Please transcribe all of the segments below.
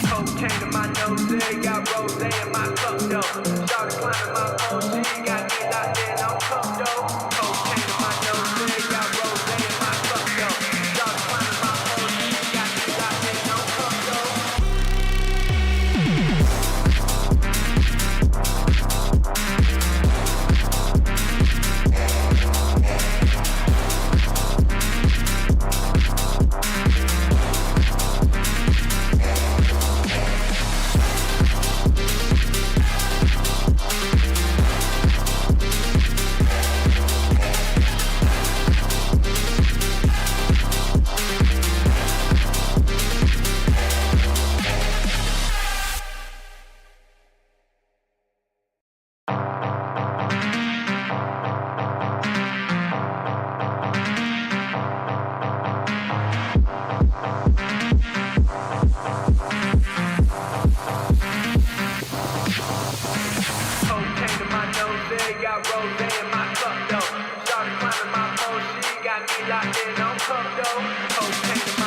Cocaine in my nose, got rose in my cup though. Started climbing my pole, she got me locked in on cup though. Cocaine in my nose, got rose in my cup though. Started climbing my pole, she got me locked in on cup though. Cocaine in my nose, got rose in my cup though. Started climbing my pole, she got me locked in on cup though. Cocaine in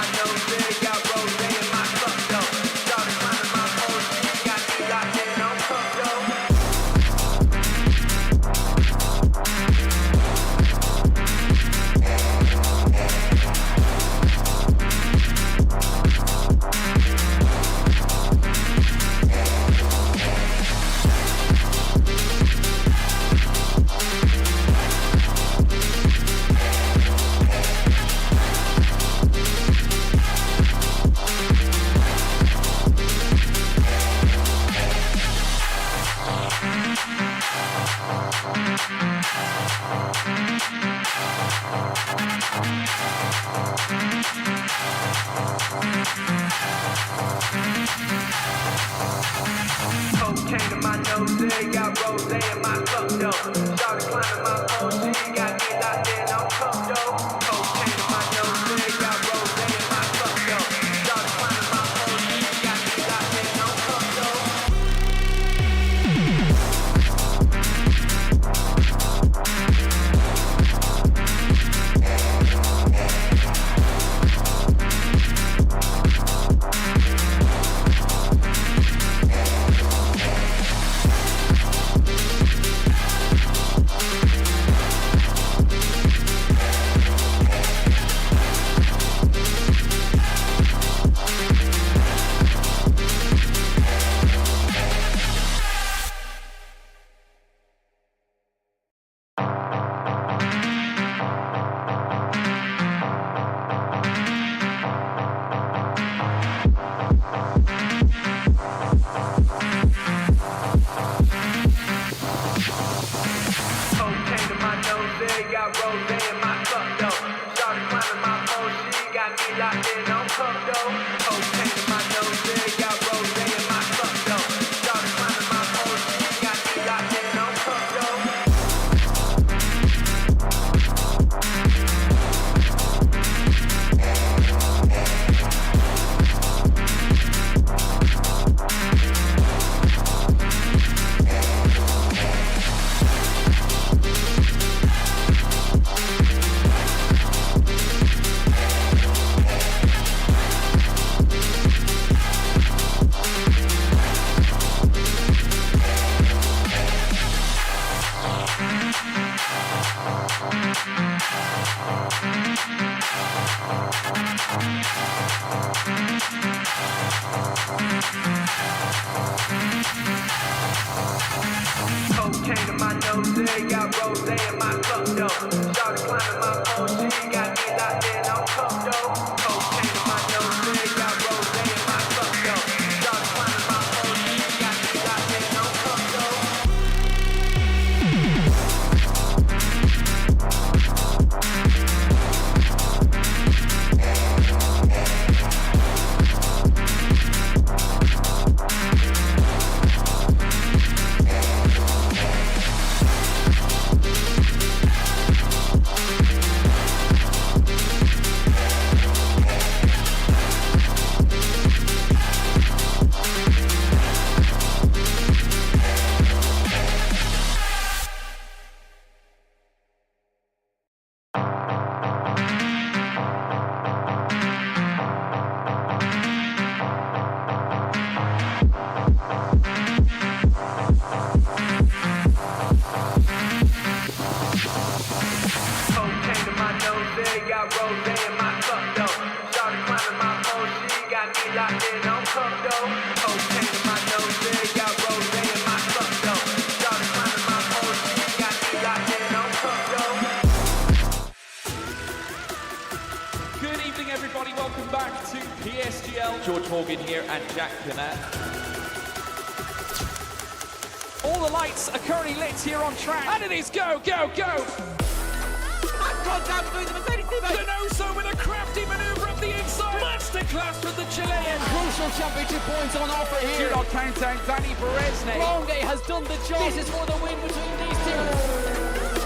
my nose, got rose in my cup though. Started climbing my pole, she got me locked in on cup though. Cocaine in my nose, got rose in my cup though. Started climbing my pole, she got me locked in on cup though. Cocaine in my nose, got rose in my cup though. Started climbing my pole, she got me locked in on cup though. OG, got me locked in on cup though. Cocaine in my nose, got rose in my cup though. Started climbing my OG, got me locked in on cup though. Good evening, everybody. Welcome back to PSGL. George Morgan here and Jack Canat. All the lights are currently lit here on track, and it is go, go, go! Contact through the Mercedes teammate. Denoso with a crafty manoeuvre up the inside. Masterclass from the Chilean. Crucial championship points on offer here. Do not count out Danny Beresne. Longe has done the job. This is for the win between these two.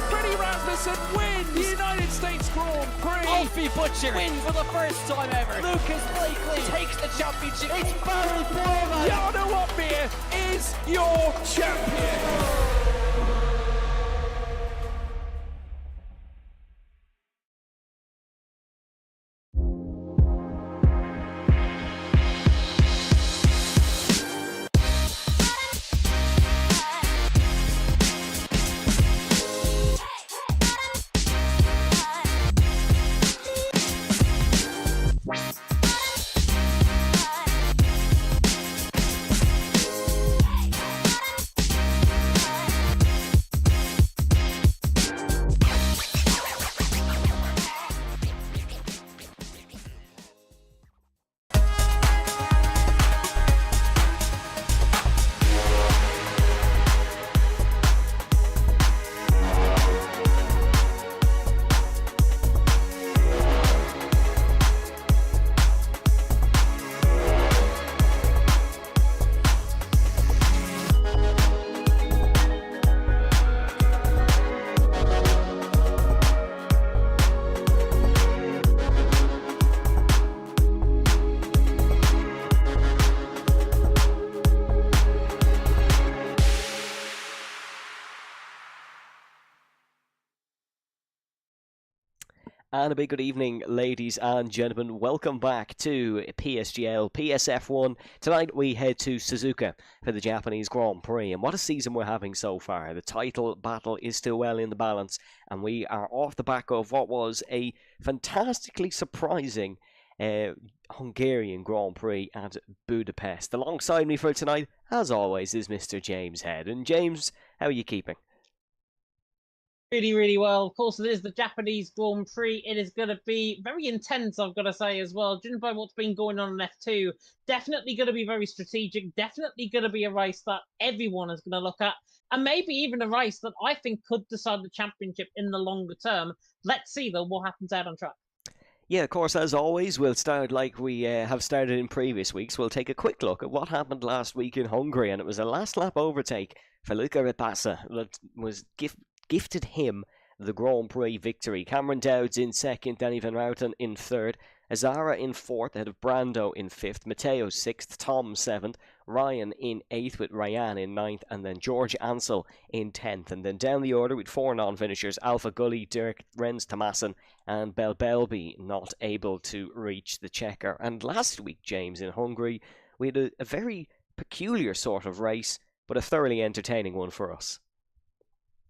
Freddie Rasmussen wins United States Grand Prix. Alfie Butcher wins for the first time ever. Lucas Blakely takes the championship. It's Barry Borman. Jarno Opmeer is your champion. And a big good evening, ladies and gentlemen. Welcome back to PSGL PSF1. Tonight we head to Suzuka for the Japanese Grand Prix. And what a season we're having so far. The title battle is still well in the balance. And we are off the back of what was a fantastically surprising Hungarian Grand Prix at Budapest. Alongside me for tonight, as always, is Mr. James Head. And James, how are you keeping? Really well. Of course, it is the Japanese Grand Prix. It is going to be very intense, I've got to say, as well. Judging by what's been going on in F2, definitely going to be very strategic. Definitely going to be a race that everyone is going to look at. And maybe even a race that I think could decide the championship in the longer term. Let's see, though, what happens out on track. Yeah, of course, as always, we'll start like we have started in previous weeks. We'll take a quick look at what happened last week in Hungary. And it was a last-lap overtake for Luca Rapassa that was gifted him the Grand Prix victory. Cameron Dowds in second, Danny Van Routen in third, Azara in fourth, ahead of Brando in fifth, Matteo sixth, Tom seventh, Ryan in eighth with Ryan in ninth, and then George Ansel in 10th. And then down the order with four non-finishers, Alpha Gully, Dirk Renz Tomasin, and Belbelby not able to reach the checker. And last week, James, in Hungary, we had a very peculiar sort of race, but a thoroughly entertaining one for us.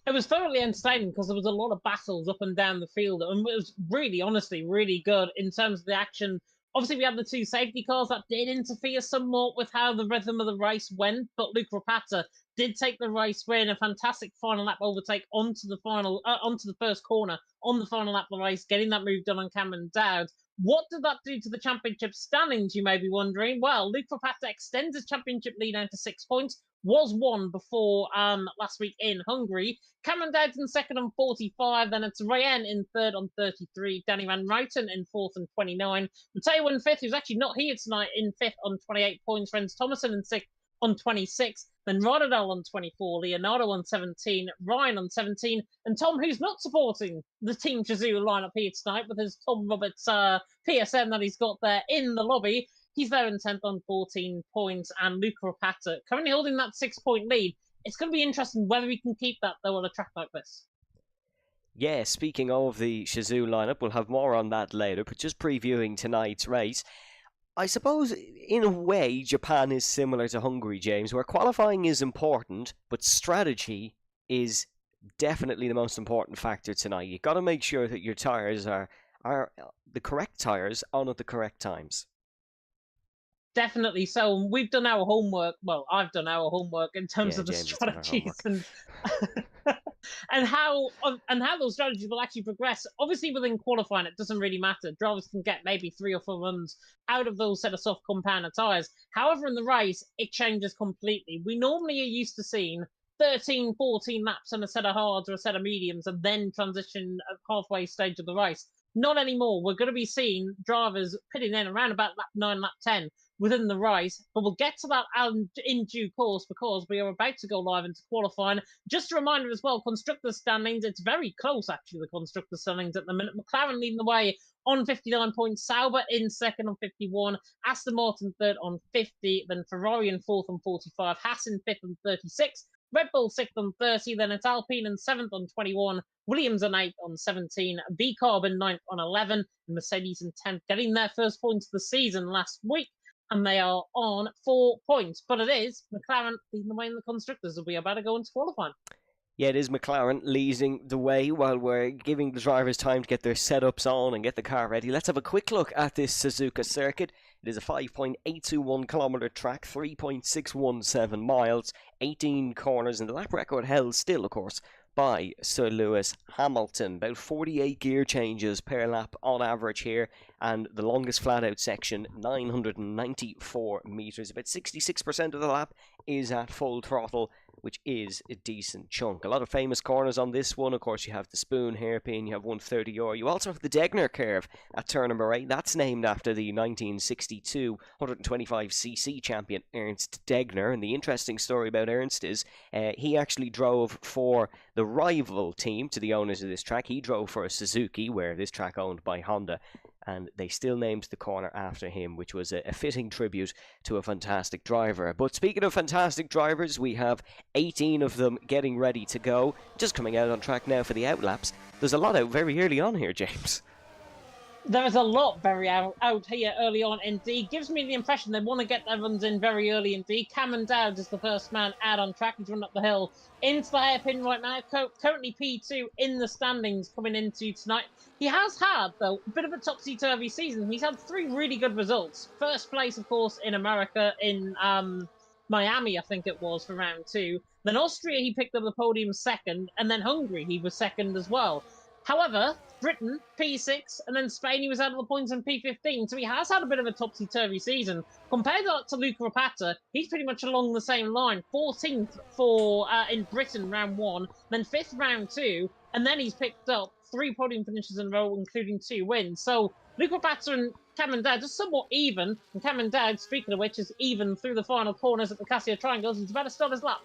It was thoroughly entertaining because there was a lot of battles up and down the field, and it was really, honestly, really good in terms of the action. Obviously, we had the two safety cars that did interfere somewhat with how the rhythm of the race went, but Luke Rapata did take the race win, a fantastic final lap overtake onto the first corner on the final lap of the race, getting that move done on Cameron Dowd. What did that do to the championship standings, you may be wondering? Well, Luke Rapata extends his championship lead out to 6 points. Was won before last week in Hungary. Cameron Dowds in second on 45, then it's Ryan in third on 33, Danny Van Routen in fourth on 29, Matteo in fifth, who's actually not here tonight, in fifth on 28 points, Renz Thomason in sixth on 26, then Rodadell on 24, Leonardo on 17, Ryan on 17, and Tom, who's not supporting the Team Shazoo lineup here tonight with his Tom Roberts PSM that he's got there in the lobby. He's there in 10th on 14 points, and Luca Rapata currently holding that 6-point lead. It's going to be interesting whether we can keep that, though, on a track like this. Yeah, speaking of the Shazoo lineup, we'll have more on that later, but just previewing tonight's race, I suppose, in a way, Japan is similar to Hungary, James, where qualifying is important, but strategy is definitely the most important factor tonight. You've got to make sure that your tyres are the correct tyres on at the correct times. Definitely so. And we've done our homework. Well, I've done our homework in terms Yeah, of the James has done our strategies homework. and and how those strategies will actually progress. Obviously, within qualifying, it doesn't really matter. Drivers can get maybe 3 or 4 runs out of those set of soft compounder tyres. However, in the race, it changes completely. We normally are used to seeing 13, 14 laps on a set of hards or a set of mediums and then transition at halfway stage of the race. Not anymore. We're going to be seeing drivers pitting in around about lap 9, lap 10 within the race, but we'll get to that in due course because we are about to go live into qualifying. Just a reminder as well, constructors standings, it's very close actually, the constructors standings at the minute. McLaren leading the way on 59 points, Sauber in second on 51, Aston Martin third on 50, then Ferrari in fourth on 45, Haas in fifth on 36, Red Bull sixth on 30, then it's Alpine in seventh on 21, Williams in eighth on 17, V-Carb in ninth on 11, and Mercedes in 10th, getting their first points of the season last week. And they are on 4 points. But it is McLaren leading the way in the constructors as we are about to go into qualifying. Yeah, it is McLaren leading the way while we're giving the drivers time to get their setups on and get the car ready. Let's have a quick look at this Suzuka circuit. It is a 5.821 kilometre track, 3.617 miles, 18 corners, and the lap record held still, of course, by Sir Lewis Hamilton. About 48 gear changes per lap on average here, and the longest flat-out section, 994 metres. About 66% of the lap is at full throttle, which is a decent chunk. A lot of famous corners on this one. Of course, you have the Spoon hairpin, you have 130R. You also have the Degner curve at turn number 8. That's named after the 1962 125cc champion Ernst Degner. And the interesting story about Ernst is he actually drove for the rival team to the owners of this track. He drove for a Suzuki, where this track owned by Honda, and they still named the corner after him, which was a fitting tribute to a fantastic driver. But speaking of fantastic drivers, we have 18 of them getting ready to go, just coming out on track now for the outlaps. There's a lot out very early on here, James. There is a lot very out here early on indeed. Gives me the impression they want to get their runs in very early indeed. Cameron Dowd is the first man out on track. He's running up the hill into the hairpin right now. Currently P2 in the standings coming into tonight. He has had, though, a bit of a topsy-turvy season. He's had 3 really good results. First place, of course, in America, in Miami, I think it was, for round 2. Then Austria, he picked up the podium second, and then Hungary, he was second as well. However, Britain, P6, and then Spain, he was out of the points in P15, so he has had a bit of a topsy-turvy season. Compared to Luca Rapata, he's pretty much along the same line. 14th for in Britain, round 1, then 5th round 2, and then he's picked up 3 podium finishes in a row, including 2 wins. So Luca Rapata and Cameron Dowd are somewhat even, and Cameron Dowd, speaking of which, is even through the final corners at the Cassia Triangles. He's about to start his lap.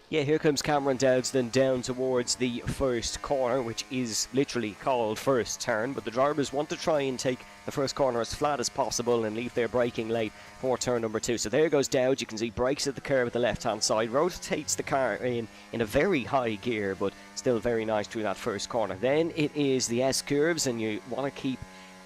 Yeah, here comes Cameron Dowds then down towards the first corner, which is literally called first turn, but the drivers want to try and take the first corner as flat as possible and leave their braking late for turn number 2. So there goes Dowds. You can see brakes at the curve at the left-hand side, rotates the car in a very high gear, but still very nice through that first corner. Then it is the S-curves, and you want to keep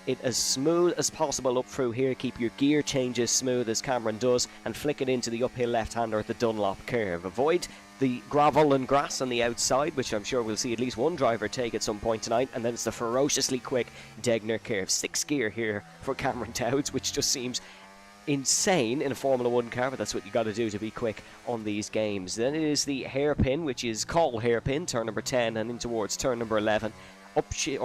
it as smooth as possible up through here. Keep your gear changes smooth as Cameron does, and flick it into the uphill left-hander at the Dunlop curve. Avoid the gravel and grass on the outside, which I'm sure we'll see at least one driver take at some point tonight, and then it's the ferociously quick Degner curve. 6th gear here for Cameron Dowds, which just seems insane in a Formula 1 car, but that's what you got to do to be quick on these games. Then it is the hairpin, which is called hairpin, turn number 10 and in towards turn number 11.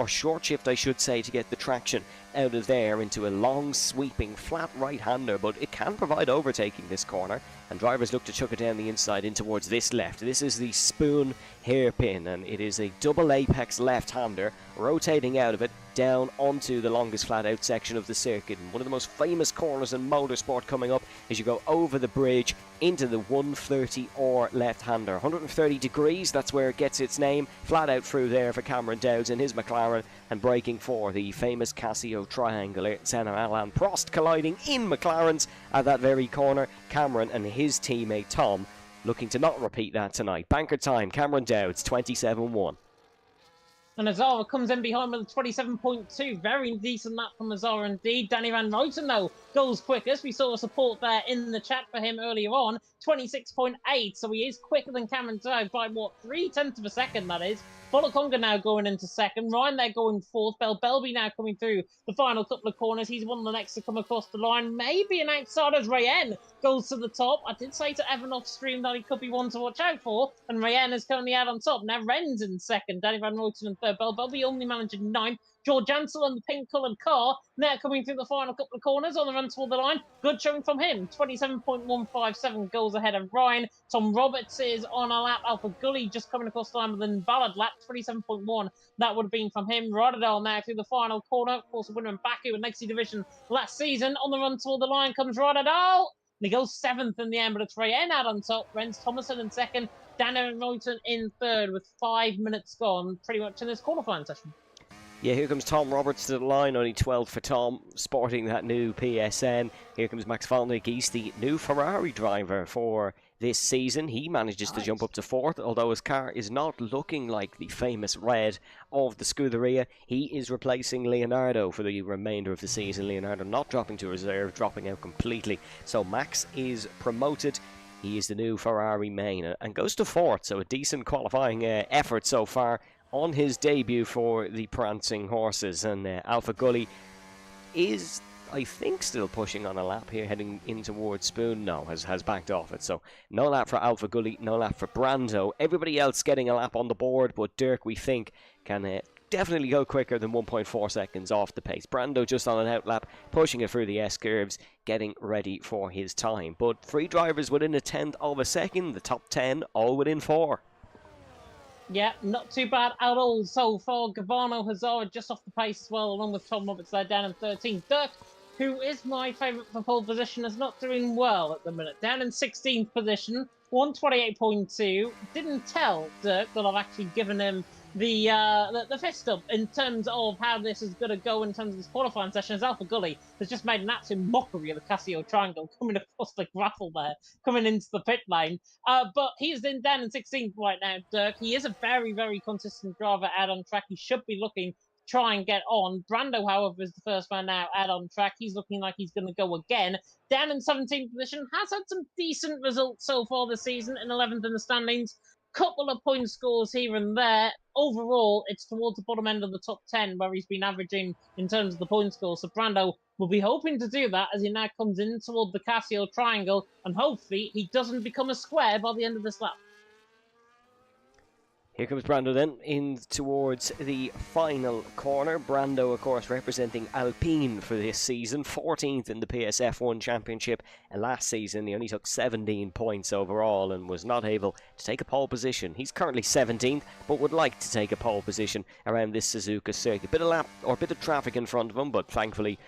Short shift, I should say, to get the traction out of there into a long sweeping flat right-hander, but it can provide overtaking this corner, and drivers look to chuck it down the inside in towards this left. This is the Spoon hairpin, and it is a double apex left-hander rotating out of it down onto the longest flat-out section of the circuit. And one of the most famous corners in motorsport coming up as you go over the bridge into the 130R left-hander. 130 degrees, that's where it gets its name. Flat out through there for Cameron Dowds in his McLaren, and braking for the famous Casio triangle. Senna, Alain Prost colliding in McLarens at that very corner. Cameron and his teammate Tom looking to not repeat that tonight. Banker time, Cameron Dowds, 27-1. And Azara comes in behind with a 27.2. Very decent lap from Azara indeed. Danny Van Ruyten, though, goes quickest. We saw a support there in the chat for him earlier on, 26.8. So he is quicker than Cameron Dive by what, 0.3 of a second, that is. Bolokonga now going into second. Ryan there going fourth. Belby now coming through the final couple of corners. He's one of the next to come across the line. Maybe an outsider's Rayen goes to the top. I did say to Evan off stream that he could be one to watch out for, and Rayen is currently out on top. Now Ren's in second. Danny Van Rooyen in third. Belby only managing ninth. George Ansel and the pink-coloured car now coming through the final couple of corners on the run toward the line. Good showing from him. 27.157 goals ahead of Ryan. Tom Roberts is on a lap. Alpha Gully just coming across the line with an invalid lap. 27.1. That would have been from him. Rotterdam now through the final corner. Of course, a winner in Baku in Legacy Division last season. On the run toward the line comes Rotterdam. And he goes seventh in the end, but it's Rayen out on top. Renz Thomason in second. Dan Reuton in third with 5 minutes gone pretty much in this qualifying session. Yeah, here comes Tom Roberts to the line, only 12 for Tom, sporting that new PSN. Here comes Max Volnick, he's the new Ferrari driver for this season. He manages to jump up to fourth, although his car is not looking like the famous red of the Scuderia. He is replacing Leonardo for the remainder of the season. Leonardo not dropping to reserve, dropping out completely. So Max is promoted. He is the new Ferrari main and goes to fourth, so a decent qualifying effort so far on his debut for the prancing horses. And Alpha Gully is, I think, still pushing on a lap here, heading in towards Spoon. No, has backed off it. So no lap for Alpha Gully, no lap for Brando. Everybody else getting a lap on the board, but Dirk, we think, can definitely go quicker than 1.4 seconds off the pace. Brando just on an outlap, pushing it through the S-curves, getting ready for his time. But 3 drivers within a tenth of a second, the top 10 all within 4. Yeah, not too bad at all so far. Gavano Hazara just off the pace as well, along with Tom Roberts there down in 13th. Dirk, who is my favourite for pole position, is not doing well at the minute. Down in 16th position, 128.2. Didn't tell Dirk that I've actually given him the fist up in terms of how this is going to go in terms of this qualifying session, as Alpha Gully has just made an absolute mockery of the Casio Triangle coming across the gravel there, coming into the pit lane. But he's down in 16th right now, Dirk. He is a very, very consistent driver out on track. He should be looking to try and get on. Brando, however, is the first man now out on track. He's looking like he's going to go again. Down in 17th position, has had some decent results so far this season, in 11th in the standings. Couple of point scores here and there. Overall, it's towards the bottom end of the top 10 where he's been averaging in terms of the point score. So Brando will be hoping to do that as he now comes in toward the Casio Triangle, and hopefully he doesn't become a square by the end of this lap. Here comes Brando then, in towards the final corner. Brando, of course, representing Alpine for this season. 14th in the PSF1 Championship. And last season, he only took 17 points overall and was not able to take a pole position. He's currently 17th, but would like to take a pole position around this Suzuka circuit. Bit of traffic in front of him, but thankfully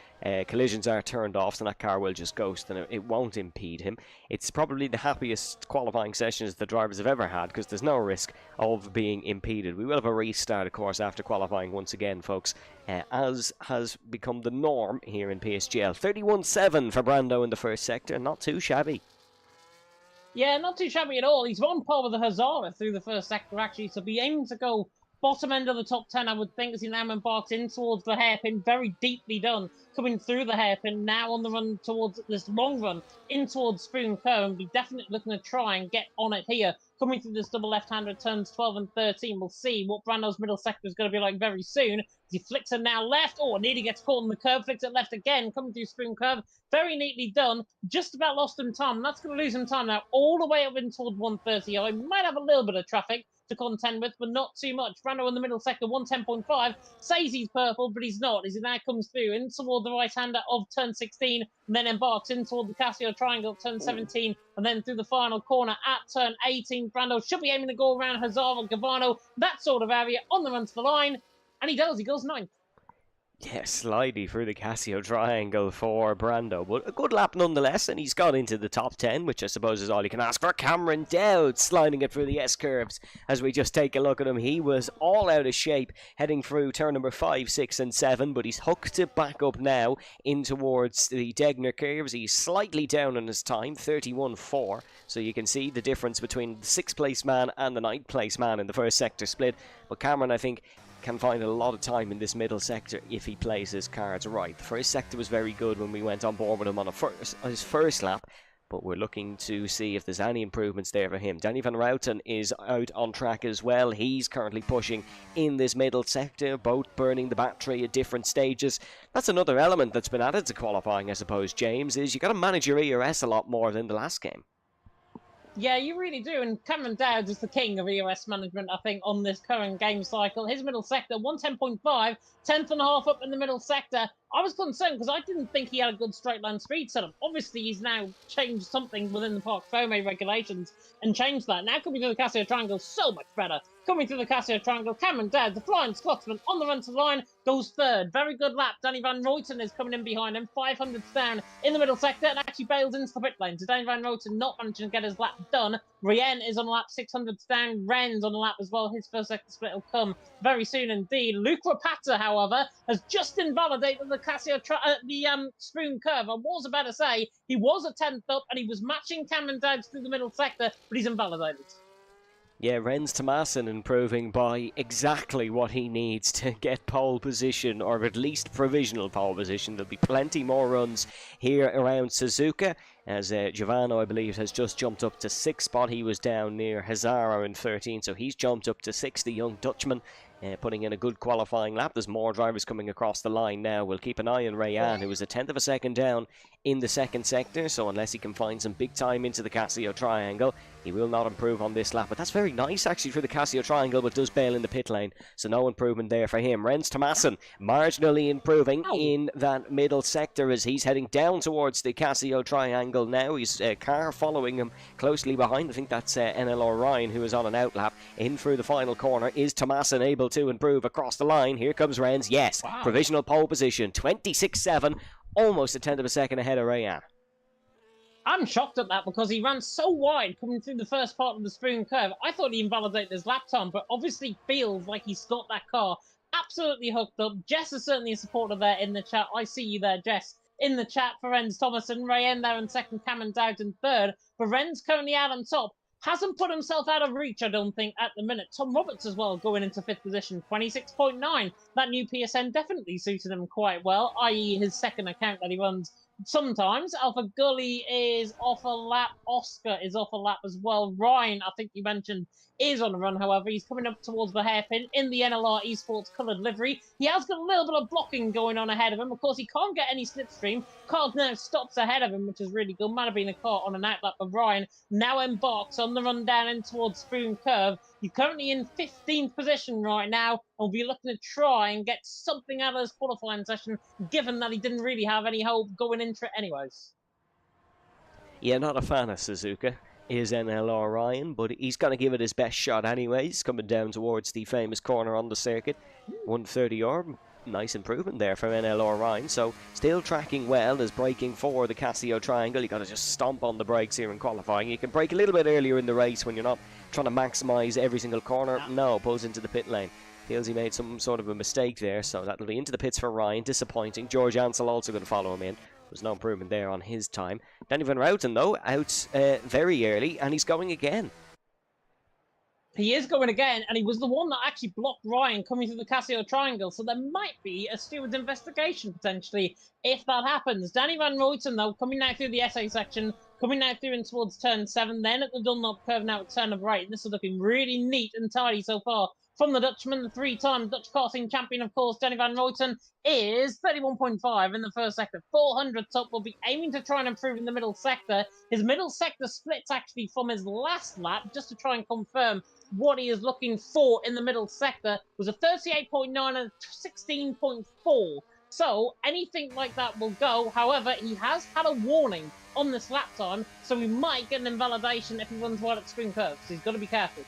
collisions are turned off, so that car will just ghost and it won't impede him. It's probably the happiest qualifying sessions the drivers have ever had, because there's no risk of being impeded. We will have a restart, of course, after qualifying once again, folks, as has become the norm here in PSGL. 31.7 for Brando in the first sector, not too shabby. Yeah, not too shabby at all. He's on par with the Hazara through the first sector, actually, so be aiming to go bottom end of the top 10, I would think, as he now embarks in towards the hairpin. Very deeply done, coming through the hairpin, now on the run towards this long run in towards Spoon Curve, and be definitely looking to try and get on it here. Coming through this double left-hander turns 12 and 13. We'll see what Brando's middle sector is going to be like very soon. He flicks it now left. Oh, nearly gets caught in the curve. Flicks it left again. Coming through Spoon Curve. Very neatly done. Just about lost him time. And that's going to lose him time now. All the way up in toward 130. I might have a little bit of traffic to contend with, but not too much. Brando in the middle sector, 110.5. Says he's purple, but he's not. As he now comes through in toward the right-hander of turn 16, and then embarks in toward the Casio Triangle, turn 17, and then through the final corner at turn 18. Brando should be aiming to go around Hazara, Gavano, that sort of area, on the run to the line, and he does. He goes 9th. Yeah, slidey through the Casio Triangle for Brando, but a good lap nonetheless, and he's got into the top 10, which I suppose is all you can ask for. Cameron Dowd sliding it through the S-curves as we just take a look at him. He was all out of shape heading through turn number 5, 6 and 7, but he's hooked it back up now in towards the Degner curves. He's slightly down on his time, 31.4, so you can see the difference between the 6th place man and the 9th place man in the first sector split. But Cameron, I think, can find a lot of time in this middle sector if he plays his cards right. The first sector was very good when we went on board with him on his first lap, but we're looking to see if there's any improvements there for him. Danny van Routen is out on track as well. He's currently pushing in this middle sector, both burning the battery at different stages. That's another element that's been added to qualifying, I suppose, James, is you got to manage your ERS a lot more than the last game. Yeah, you really do. And Cameron Dowd is the king of EOS management, I think, on this current game cycle. His middle sector, 110.5, 10th and a half up in the middle sector. I was concerned because I didn't think he had a good straight line speed setup. Obviously, he's now changed something within the Park Fome regulations and changed that. Now coming through the Casio Triangle, so much better. Coming through the Casio Triangle, Cameron Dowd, the flying Scotsman, on the run to the line, goes third. Very good lap. Danny van Routen is coming in behind him, 500th down in the middle sector, and actually bails into the pit lane. So Danny van Routen not managing to get his lap done. Rien is on lap 600th down. Ren's on the lap as well. His first sector split will come very soon indeed. Luke Rapata, however, has just invalidated the spoon curve. I was about to say he was a 10th up and he was matching Cameron Dowd through the middle sector, but he's invalidated. Yeah, Rens Tomasin improving by exactly what he needs to get pole position, or at least provisional pole position. There'll be plenty more runs here around Suzuka, as Giovanni, I believe, has just jumped up to 6th spot. He was down near Hazara in 13, so he's jumped up to 6th, the young Dutchman. Putting in a good qualifying lap. There's more drivers coming across the line now. We'll keep an eye on Rayan, who was a 10th of a second down in the second sector, so unless he can find some big time into the Casio Triangle, he will not improve on this lap. But that's very nice actually for the Casio Triangle, but does bail in the pit lane, so no improvement there for him. Rens Tomasin marginally improving in that middle sector as he's heading down towards the Casio Triangle now. He's car following him closely behind. I think that's NLR Ryan, who is on an outlap. In through the final corner. Is Tomasin able to improve across the line? Here comes Rens. Yes, wow. Provisional pole position, 26.7, almost a 10th of a second ahead of Rayan. I'm shocked at that because he ran so wide coming through the first part of the spoon curve. I thought he invalidated his lap time, but obviously feels like he's got that car absolutely hooked up. Jess is certainly a supporter there in the chat. I see you there, Jess, in the chat for Rens Tomasin. Rayan there in second, Cameron Dowd in third. But Rens currently out on top. Hasn't put himself out of reach, I don't think, at the minute. Tom Roberts as well, going into 5th position, 26.9. That new PSN definitely suited him quite well, i.e. his second account that he runs sometimes. Alpha Gully is off a lap. Oscar is off a lap as well. Ryan, I think you mentioned, is on a run, however. He's coming up towards the hairpin in the NLR Esports coloured livery. He has got a little bit of blocking going on ahead of him. Of course, he can't get any slipstream. Car now stops ahead of him, which is really good. Might have been a car on an outlap of Ryan. Now embarks on the run down in towards Spoon Curve. He's currently in 15th position right now, and will be looking to try and get something out of his qualifying session, given that he didn't really have any hope going into it anyways. Yeah, not a fan of Suzuka. Is NLR Ryan, but he's going to give it his best shot anyways, coming down towards the famous corner on the circuit. 130R, nice improvement there from NLR Ryan, so still tracking well as braking for the Casio Triangle. You got to just stomp on the brakes here in qualifying. You can brake a little bit earlier in the race when you're not trying to maximise every single corner. No, pulls into the pit lane. Feels he made some sort of a mistake there, so that'll be into the pits for Ryan. Disappointing. George Ansel also going to follow him in. There's no improvement there on his time. Danny van Routen, though, out very early, and he's going again. He is going again, and he was the one that actually blocked Ryan coming through the Casio Triangle, so there might be a steward's investigation, potentially, if that happens. Danny van Routen, though, coming now through the SA section, coming now through and towards turn 7, then at the Dunlop curve now at turn of right, and this is looking really neat and tidy so far. From the Dutchman, the 3-time Dutch karting champion, of course, Danny van Routen, is 31.5 in the first sector. 400 top, will be aiming to try and improve in the middle sector. His middle sector splits actually from his last lap, just to try and confirm what he is looking for in the middle sector, was a 38.9 and a 16.4. So anything like that will go. However, he has had a warning on this lap time, so he might get an invalidation if he runs wide at spring curves. So he's got to be careful.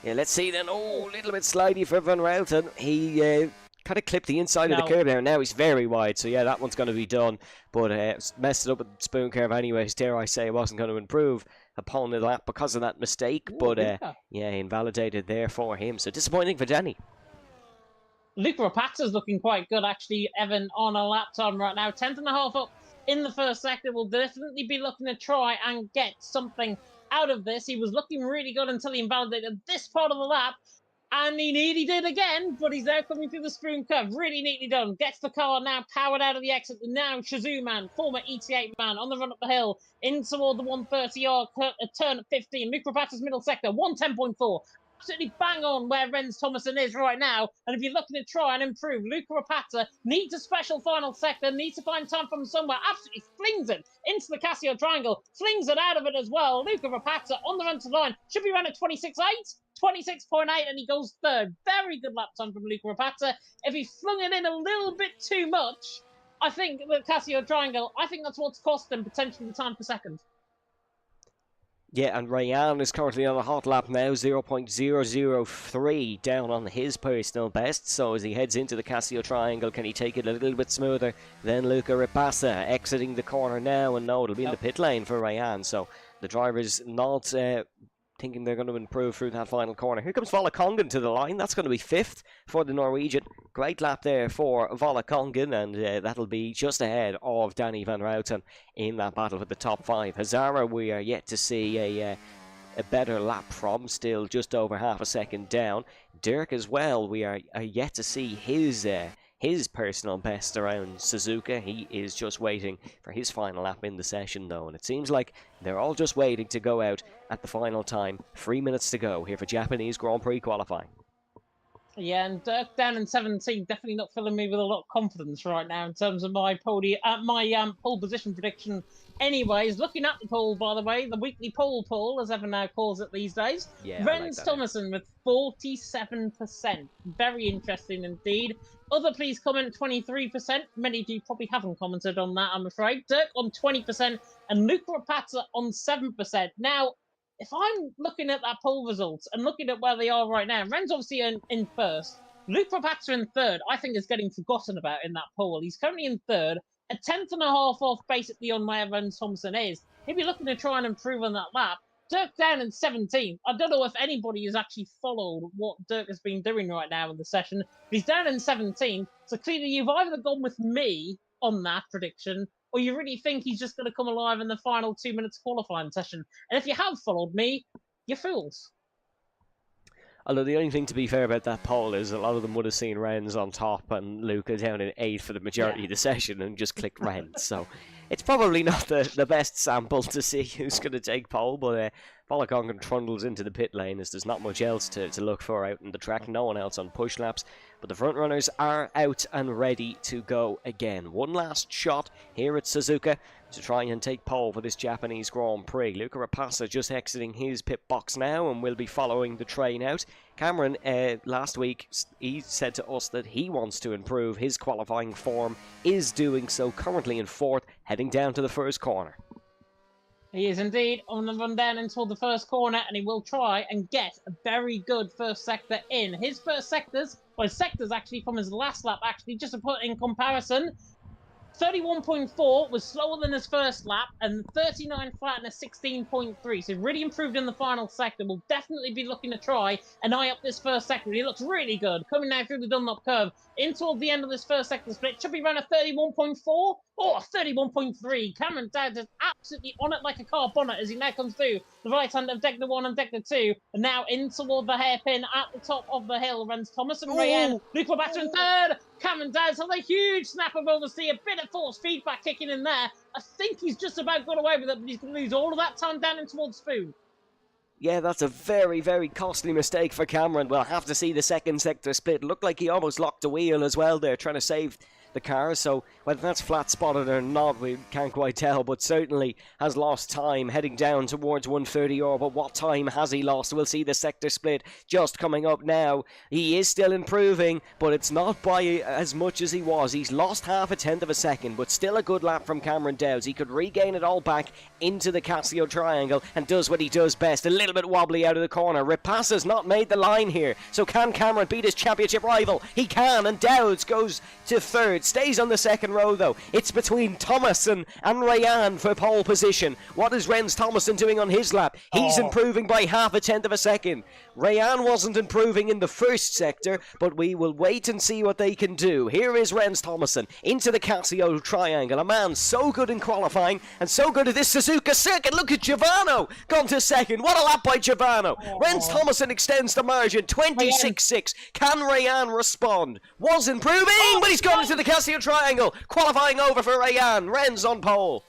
Yeah, let's see then. Oh, a little bit slidey for Van Routen. He kind of clipped the inside of the curve there. Now he's very wide, so yeah, that one's going to be done. But messed it up with the spoon curve anyways. Dare I say, it wasn't going to improve upon the lap because of that mistake. Ooh, but yeah, invalidated there for him. So disappointing for Danny. Luke Rapata's looking quite good, actually, Evan, on a lap time right now. 10th and a half up in the first sector. Will definitely be looking to try and get something out of this. He was looking really good until he invalidated this part of the lap. And he nearly did again, but he's now coming through the spoon curve. Really neatly done. Gets the car now powered out of the exit. Now Shizuman, former ET8 man, on the run up the hill, in toward the 130-yard turn at 15. Luke Rapata's middle sector, 110.4. Absolutely bang on where Rens Thomason is right now. And if you're looking to try and improve, Luca Rapata needs a special final sector, needs to find time from somewhere. Absolutely flings it into the Casio triangle, flings it out of it as well. Luca Rapata on the run to line, should be run at 26.8. 26.8, and he goes third. Very good lap time from Luca Rapata. If he flung it in a little bit too much, I think the Casio triangle, I think that's what's cost him potentially the time for second. Yeah, and Ryan is currently on a hot lap now, 0.003 down on his personal best. So as he heads into the Casio triangle, can he take it a little bit smoother than Luca Rapata exiting the corner now? And no, it'll be in the pit lane for Ryan. So the driver's not thinking they're going to improve through that final corner. Here comes Volakongen to the line. That's going to be fifth for the Norwegian. Great lap there for Volakongen, and that'll be just ahead of Danny Van Routen in that battle for the top five. Hazara, we are yet to see a better lap from, still just over half a second down. Dirk as well, we are yet to see his personal best around Suzuka. He is just waiting for his final lap in the session though, and it seems like they're all just waiting to go out at the final time. 3 minutes to go here for Japanese Grand Prix qualifying. Yeah, and Dirk down in 17, definitely not filling me with a lot of confidence right now in terms of my pole position prediction. Anyways, looking at the poll, by the way, the weekly poll, as Evan now calls it these days. Yeah, Rens Thomason with 47%. Very interesting indeed. Other please comment 23%. Many of you probably haven't commented on that, I'm afraid. Dirk on 20% and Luca Rapata on 7%. Now, if I'm looking at that poll results and looking at where they are right now, Ren's obviously in first. Luke Rapata in third, I think, is getting forgotten about in that poll. He's currently in third, a tenth and a half off basically on where Ren Thompson is. He'll be looking to try and improve on that lap. Dirk down in 17th. I don't know if anybody has actually followed what Dirk has been doing right now in the session, but he's down in 17th. So clearly you've either gone with me on that prediction, or you really think he's just going to come alive in the final 2 minutes qualifying session. And if you have followed me, you're fools. Although the only thing to be fair about that poll is a lot of them would have seen Ren's on top and Luca down in 8th for the majority of the session and just clicked Ren. So it's probably not the best sample to see who's going to take pole, but Volakongen trundles into the pit lane as there's not much else to look for out in the track. No one else on push laps, but the front runners are out and ready to go again. One last shot here at Suzuka to try and take pole for this Japanese Grand Prix. Luca Rapasa just exiting his pit box now and will be following the train out. Cameron, last week, he said to us that he wants to improve his qualifying form, is doing so, currently in 4th, heading down to the first corner. He is indeed on the run down into the first corner, and he will try and get a very good first sector in. His first sectors, well, sectors actually from his last lap, actually, just to put in comparison, 31.4 was slower than his first lap, and 39 flat and a 16.3. So really improved in the final sector. We'll definitely be looking to try and eye up this first sector. He looks really good. Coming now through the Dunlop curve, in toward the end of this first sector split. Should be around a 31.4 or 31.3. Cameron Dowd is absolutely on it like a car bonnet as he now comes through the right hand of Degner 1 and Degner 2. And now in toward the hairpin at the top of the hill runs Thomas and Rayen. Luke Rapata in third. Cameron Dowd has a huge snap of oversteer. A bit of force feedback kicking in there. I think he's just about got away with it, but he's going to lose all of that time down in towards Spoon. Yeah, that's a very, very costly mistake for Cameron. We'll have to see the second sector split. Looked like he almost locked the wheel as well there, trying to save the car. So whether that's flat spotted or not, we can't quite tell, but certainly has lost time heading down towards 130 or. But what time has he lost? We'll see the sector split just coming up now. He is still improving, but it's not by as much as he was. He's lost half a tenth of a second, but still a good lap from Cameron Dowds. He could regain it all back into the Casio triangle and does what he does best, a little bit wobbly out of the corner. Rapasa's not made the line here, so can Cameron beat his championship rival? He can, and Dowds goes to third. It stays on the second row though. It's between Thomason and Rayan for pole position. What is Rens Thomason doing on his lap? He's improving by half a tenth of a second. Rayan wasn't improving in the first sector, but we will wait and see what they can do. Here is Rens Thomason into the Casio triangle. A man so good in qualifying and so good at this Suzuka circuit. Look at Giovanno gone to second. What a lap by Giovanno. Rens Thomason extends the margin 26.6. Can Rayan respond? Was improving, but he's gone into the Casio triangle. Qualifying over for Rayan. Rens on pole.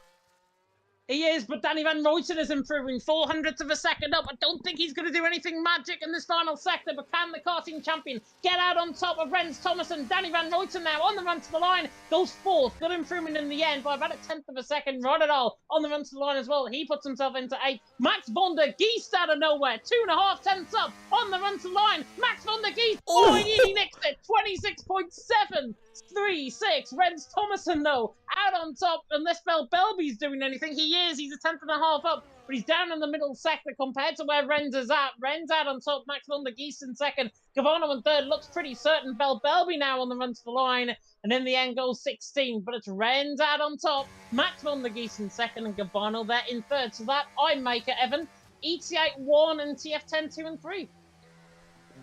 He is, but Danny Van Ruyten is improving 400ths of a second up. I don't think he's going to do anything magic in this final sector, but can the karting champion get out on top of Rens Thomason? Danny Van Ruyten now on the run to the line, goes fourth. Good improvement in the end by about a tenth of a second. Rodadal on the run to the line as well. He puts himself into eighth. Max von der Geest out of nowhere, 2.5 tenths up on the run to the line. Max von der Geest, he nicks it, 26.736. Rens Thomason, though, out on top, unless Belby's doing anything. He is. He's a tenth and a half up, but he's down in the middle sector compared to where Rens is at. Rens out on top, Max von der Geest in second. Gavarno in third, looks pretty certain. Belby now on the run to the line, and in the end goes 16, but it's Rens out on top, Max von der Geest in second, and Gavarno there in third. So that I make it, Evan, ET8 1 and TF10 2 and 3.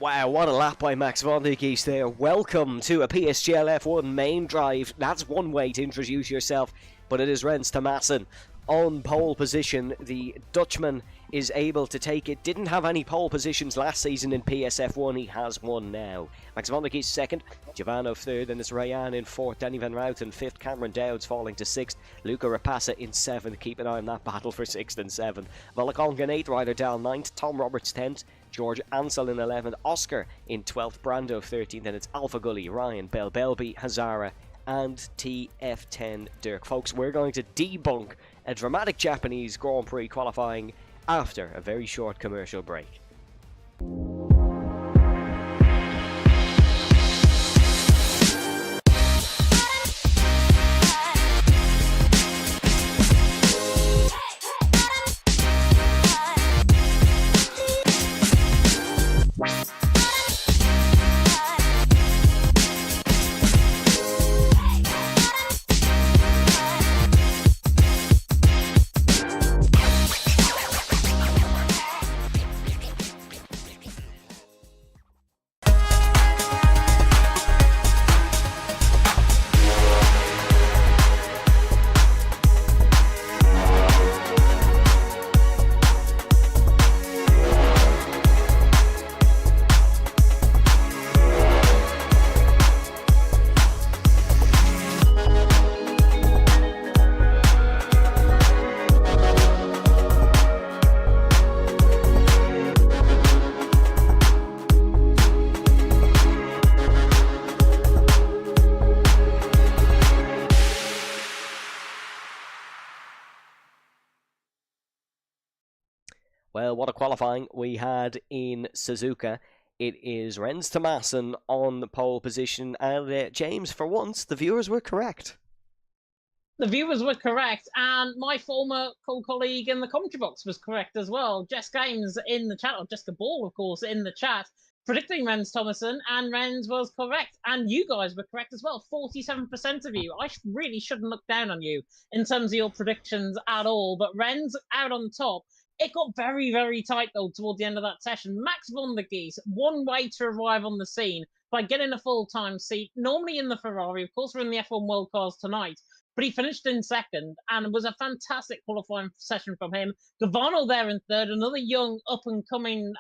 Wow, what a lap by Max von der Geest there. Welcome to a PSGL F1 main drive. That's one way to introduce yourself, but it is Rens Thomason on pole position. The Dutchman is able to take it. Didn't have any pole positions last season in PSF1. He has one now. Max von der Geest second, Giovanno third, and it's Rayan in fourth, Danny Van Ruyten fifth, Cameron Dowds falling to sixth, Luca Rapassa in seventh. Keep an eye on that battle for sixth and seventh. Volokong in eighth, Ryder Dahl ninth, Tom Roberts 10th, George Ansel in 11th, Oscar in 12th, Brando 13th, and it's Alpha Gully, Ryan, Belby, Hazara, and TF10 Dirk. Folks, we're going to debunk a dramatic Japanese Grand Prix qualifying after a very short commercial break. Well, what a qualifying we had in Suzuka. It is Rens Thomason on the pole position, and James, for once, the viewers were correct. The viewers were correct, and my former colleague in the commentary box was correct as well. Jess Games in the chat, or Jessica Ball, of course, in the chat, predicting Rens Thomason, and Rens was correct. And you guys were correct as well, 47% of you. I really shouldn't look down on you in terms of your predictions at all, but Rens out on top. It got very, very tight, though, toward the end of that session. Max von der Geest, one way to arrive on the scene by getting a full-time seat, normally in the Ferrari. Of course, we're in the F1 World Cars tonight, but he finished in second, and it was a fantastic qualifying session from him. Gavarno there in third, another young, up-and-coming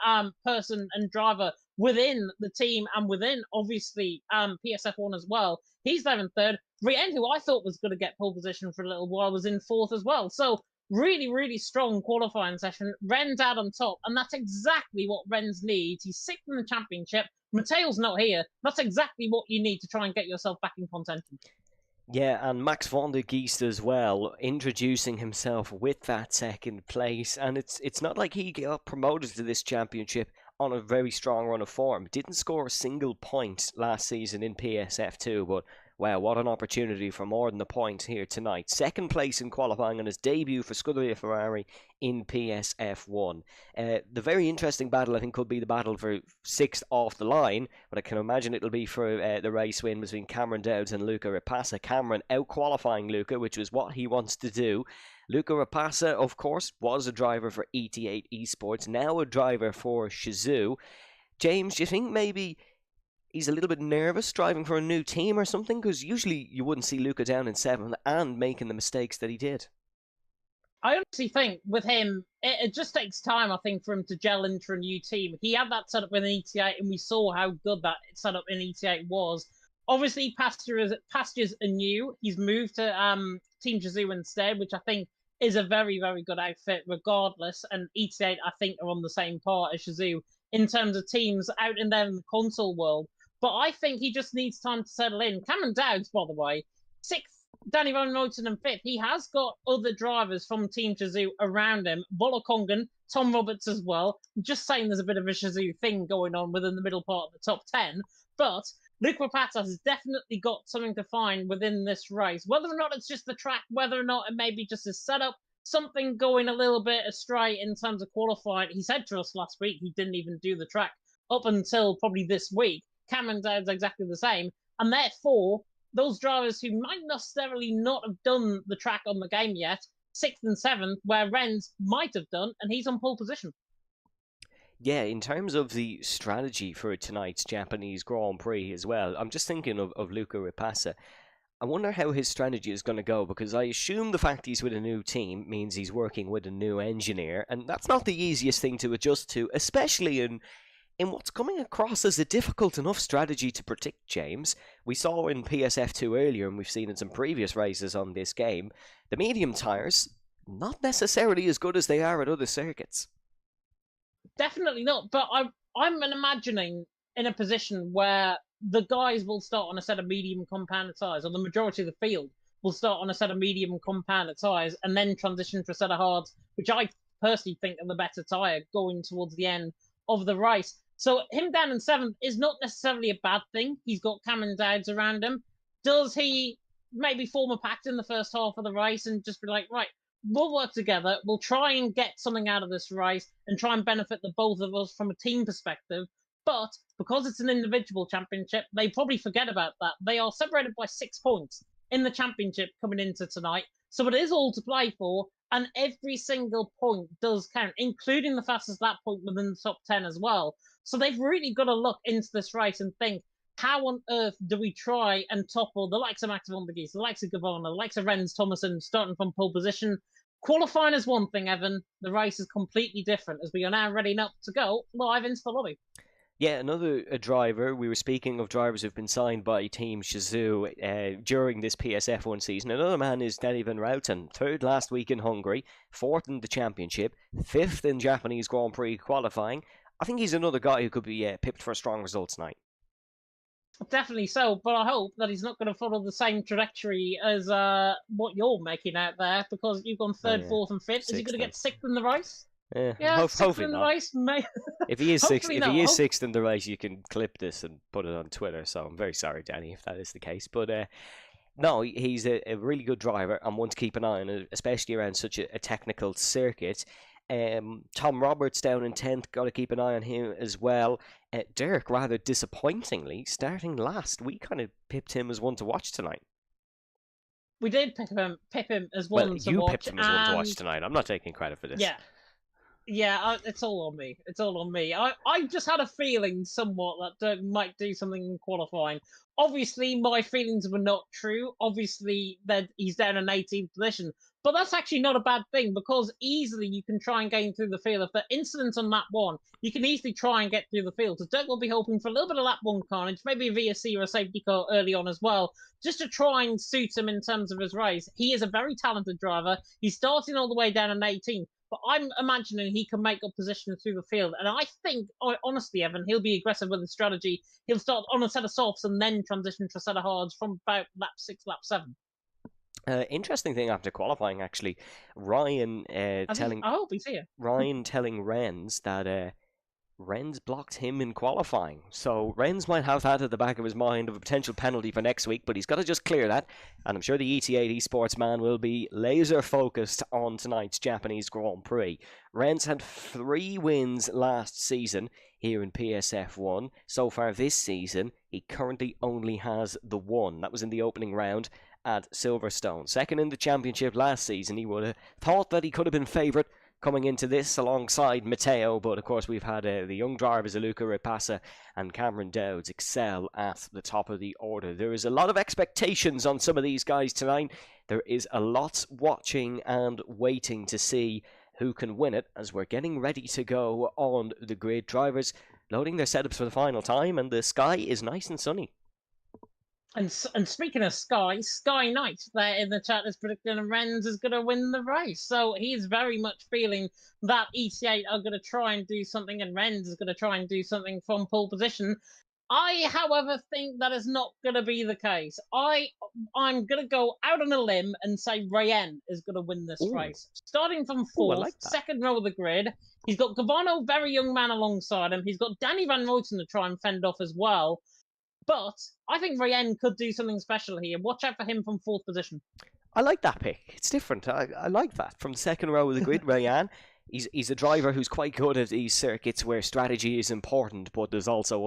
person and driver within the team and within, obviously, PSF1 as well. He's there in third. Rien, who I thought was going to get pole position for a little while, was in fourth as well. So, really, really strong qualifying session. Ren's out on top, and that's exactly what Rens needs. He's sixth in the championship. Mateo's not here. That's exactly what you need to try and get yourself back in contention. Yeah, and Max von der Geest as well, introducing himself with that second place. And it's not like he got promoted to this championship on a very strong run of form. Didn't score a single point last season in PSF2, but Wow, what an opportunity for more than a point here tonight. Second place in qualifying on his debut for Scuderia Ferrari in PSF1. The very interesting battle, I think, could be the battle for 6th off the line, but I can imagine it'll be for the race win between Cameron Dowds and Luca Rapassa. Cameron out-qualifying Luca, which was what he wants to do. Luca Rapassa, of course, was a driver for ET8 Esports, now a driver for Shizou. James, do you think maybe he's a little bit nervous driving for a new team or something? Because usually you wouldn't see Luca down in 7th and making the mistakes that he did. I honestly think with him, it just takes time, I think, for him to gel into a new team. He had that setup in ET8, and we saw how good that setup in ET8 was. Obviously, pastures are new. He's moved to Team Shizou instead, which I think is a very, very good outfit regardless. And ET8, I think, are on the same par as Shizou in terms of teams out in there in the console world. But I think he just needs time to settle in. Cameron Dowds, by the way, 6th, Danny Van Noten and 5th. He has got other drivers from Team Shizou around him. Volokongan, Tom Roberts as well. I'm just saying there's a bit of a Shizou thing going on within the middle part of the top 10. But Luke Rapata has definitely got something to find within this race. Whether or not it's just the track, whether or not it may be just his setup, something going a little bit astray in terms of qualifying. He said to us last week he didn't even do the track up until probably this week. Cameron Dowd's exactly the same. And therefore, those drivers who might necessarily not have done the track on the game yet, 6th and 7th, where Renz might have done, and he's on pole position. Yeah, in terms of the strategy for tonight's Japanese Grand Prix as well, I'm just thinking of Luca Rapassa. I wonder how his strategy is going to go, because I assume the fact he's with a new team means he's working with a new engineer, and that's not the easiest thing to adjust to, especially in what's coming across as a difficult enough strategy to predict, James. We saw in PSF2 earlier, and we've seen in some previous races on this game, the medium tyres, not necessarily as good as they are at other circuits. Definitely not, but I'm imagining in a position where the guys will start on a set of medium compounder tyres, or the majority of the field will start on a set of medium compounder tyres, and then transition to a set of hards, which I personally think are the better tyre going towards the end of the race. So him down in 7th is not necessarily a bad thing. He's got Cameron Dowds around him. Does he maybe form a pact in the first half of the race and just be like, right, we'll work together, we'll try and get something out of this race and try and benefit the both of us from a team perspective? But because it's an individual championship, they probably forget about that. They are separated by 6 points in the championship coming into tonight. So it is all to play for, and every single point does count, including the fastest lap point within the top 10 as well. So they've really got to look into this race and think, how on earth do we try and topple the likes of Max von der Gies, the likes of Gavona, the likes of Renz Thomason starting from pole position? Qualifying is one thing, Evan. The race is completely different as we are now ready up to go live into the lobby. Yeah, another driver. We were speaking of drivers who've been signed by Team Shizou during this PSF1 season. Another man is Danny Van Routen, 3rd last week in Hungary, 4th in the championship, 5th in Japanese Grand Prix qualifying. I think he's another guy who could be pipped for a strong result tonight. Definitely so, but I hope that he's not going to follow the same trajectory as what you're making out there, because you've gone 3rd, 4th, and 5th. Is he going to get 6th in the race? Yeah, hopefully in the not. Race, If he is 6th, if he is 6th in the race, you can clip this and put it on Twitter. So I'm very sorry, Danny, if that is the case. But no, he's a really good driver and one to keep an eye on, especially around such a technical circuit. Tom Roberts down in 10th, got to keep an eye on him as well. Derek, rather disappointingly, starting last. We kind of pipped him as one to watch tonight. We did pip him as one to watch. You pipped him as one to watch tonight. I'm not taking credit for this. Yeah, it's all on me. It's all on me. I just had a feeling somewhat that Dirk might do something in qualifying. Obviously, my feelings were not true. Obviously, that he's down in 18th position. But that's actually not a bad thing, because easily you can try and gain through the field. If the incident's on lap 1, you can easily try and get through the field. So Dirk will be hoping for a little bit of lap 1 carnage, maybe a VSC or a safety car early on as well, just to try and suit him in terms of his race. He is a very talented driver. He's starting all the way down in 18th. But I'm imagining he can make up position through the field. And I think, honestly, Evan, he'll be aggressive with his strategy. He'll start on a set of softs and then transition to a set of hards from about lap 6, lap 7. Interesting thing after qualifying, actually, Ryan telling I hope he's here. Ryan telling Renz that Rennes blocked him in qualifying. So Rennes might have that at the back of his mind of a potential penalty for next week, but he's got to just clear that. And I'm sure the ET8 esports man will be laser focused on tonight's Japanese Grand Prix. Rennes had 3 wins last season here in PSF1. So far this season, he currently only has the 1. That was in the opening round at Silverstone. Second in the championship last season. He would have thought that he could have been favourite coming into this alongside Matteo, but of course we've had the young drivers Luca Rapassa and Cameron Dowds excel at the top of the order. There is a lot of expectations on some of these guys tonight. There is a lot watching and waiting to see who can win it as we're getting ready to go on the grid. Drivers loading their setups for the final time, and the sky is nice and sunny. And speaking of Sky Knight there in the chat is predicting Rennes is going to win the race. So he's very much feeling that ET8 are going to try and do something and Rennes is going to try and do something from pole position. I, however, think that is not going to be the case. I'm going to go out on a limb and say Rayen is going to win this race. Starting from 4th, second row of the grid, he's got Gavano, very young man, alongside him. He's got Danny Van Roten to try and fend off as well. But I think Rayen could do something special here. Watch out for him from 4th position. I like that pick. It's different. I like that. From the second row of the grid, Rayen. He's a driver who's quite good at these circuits where strategy is important, but there's also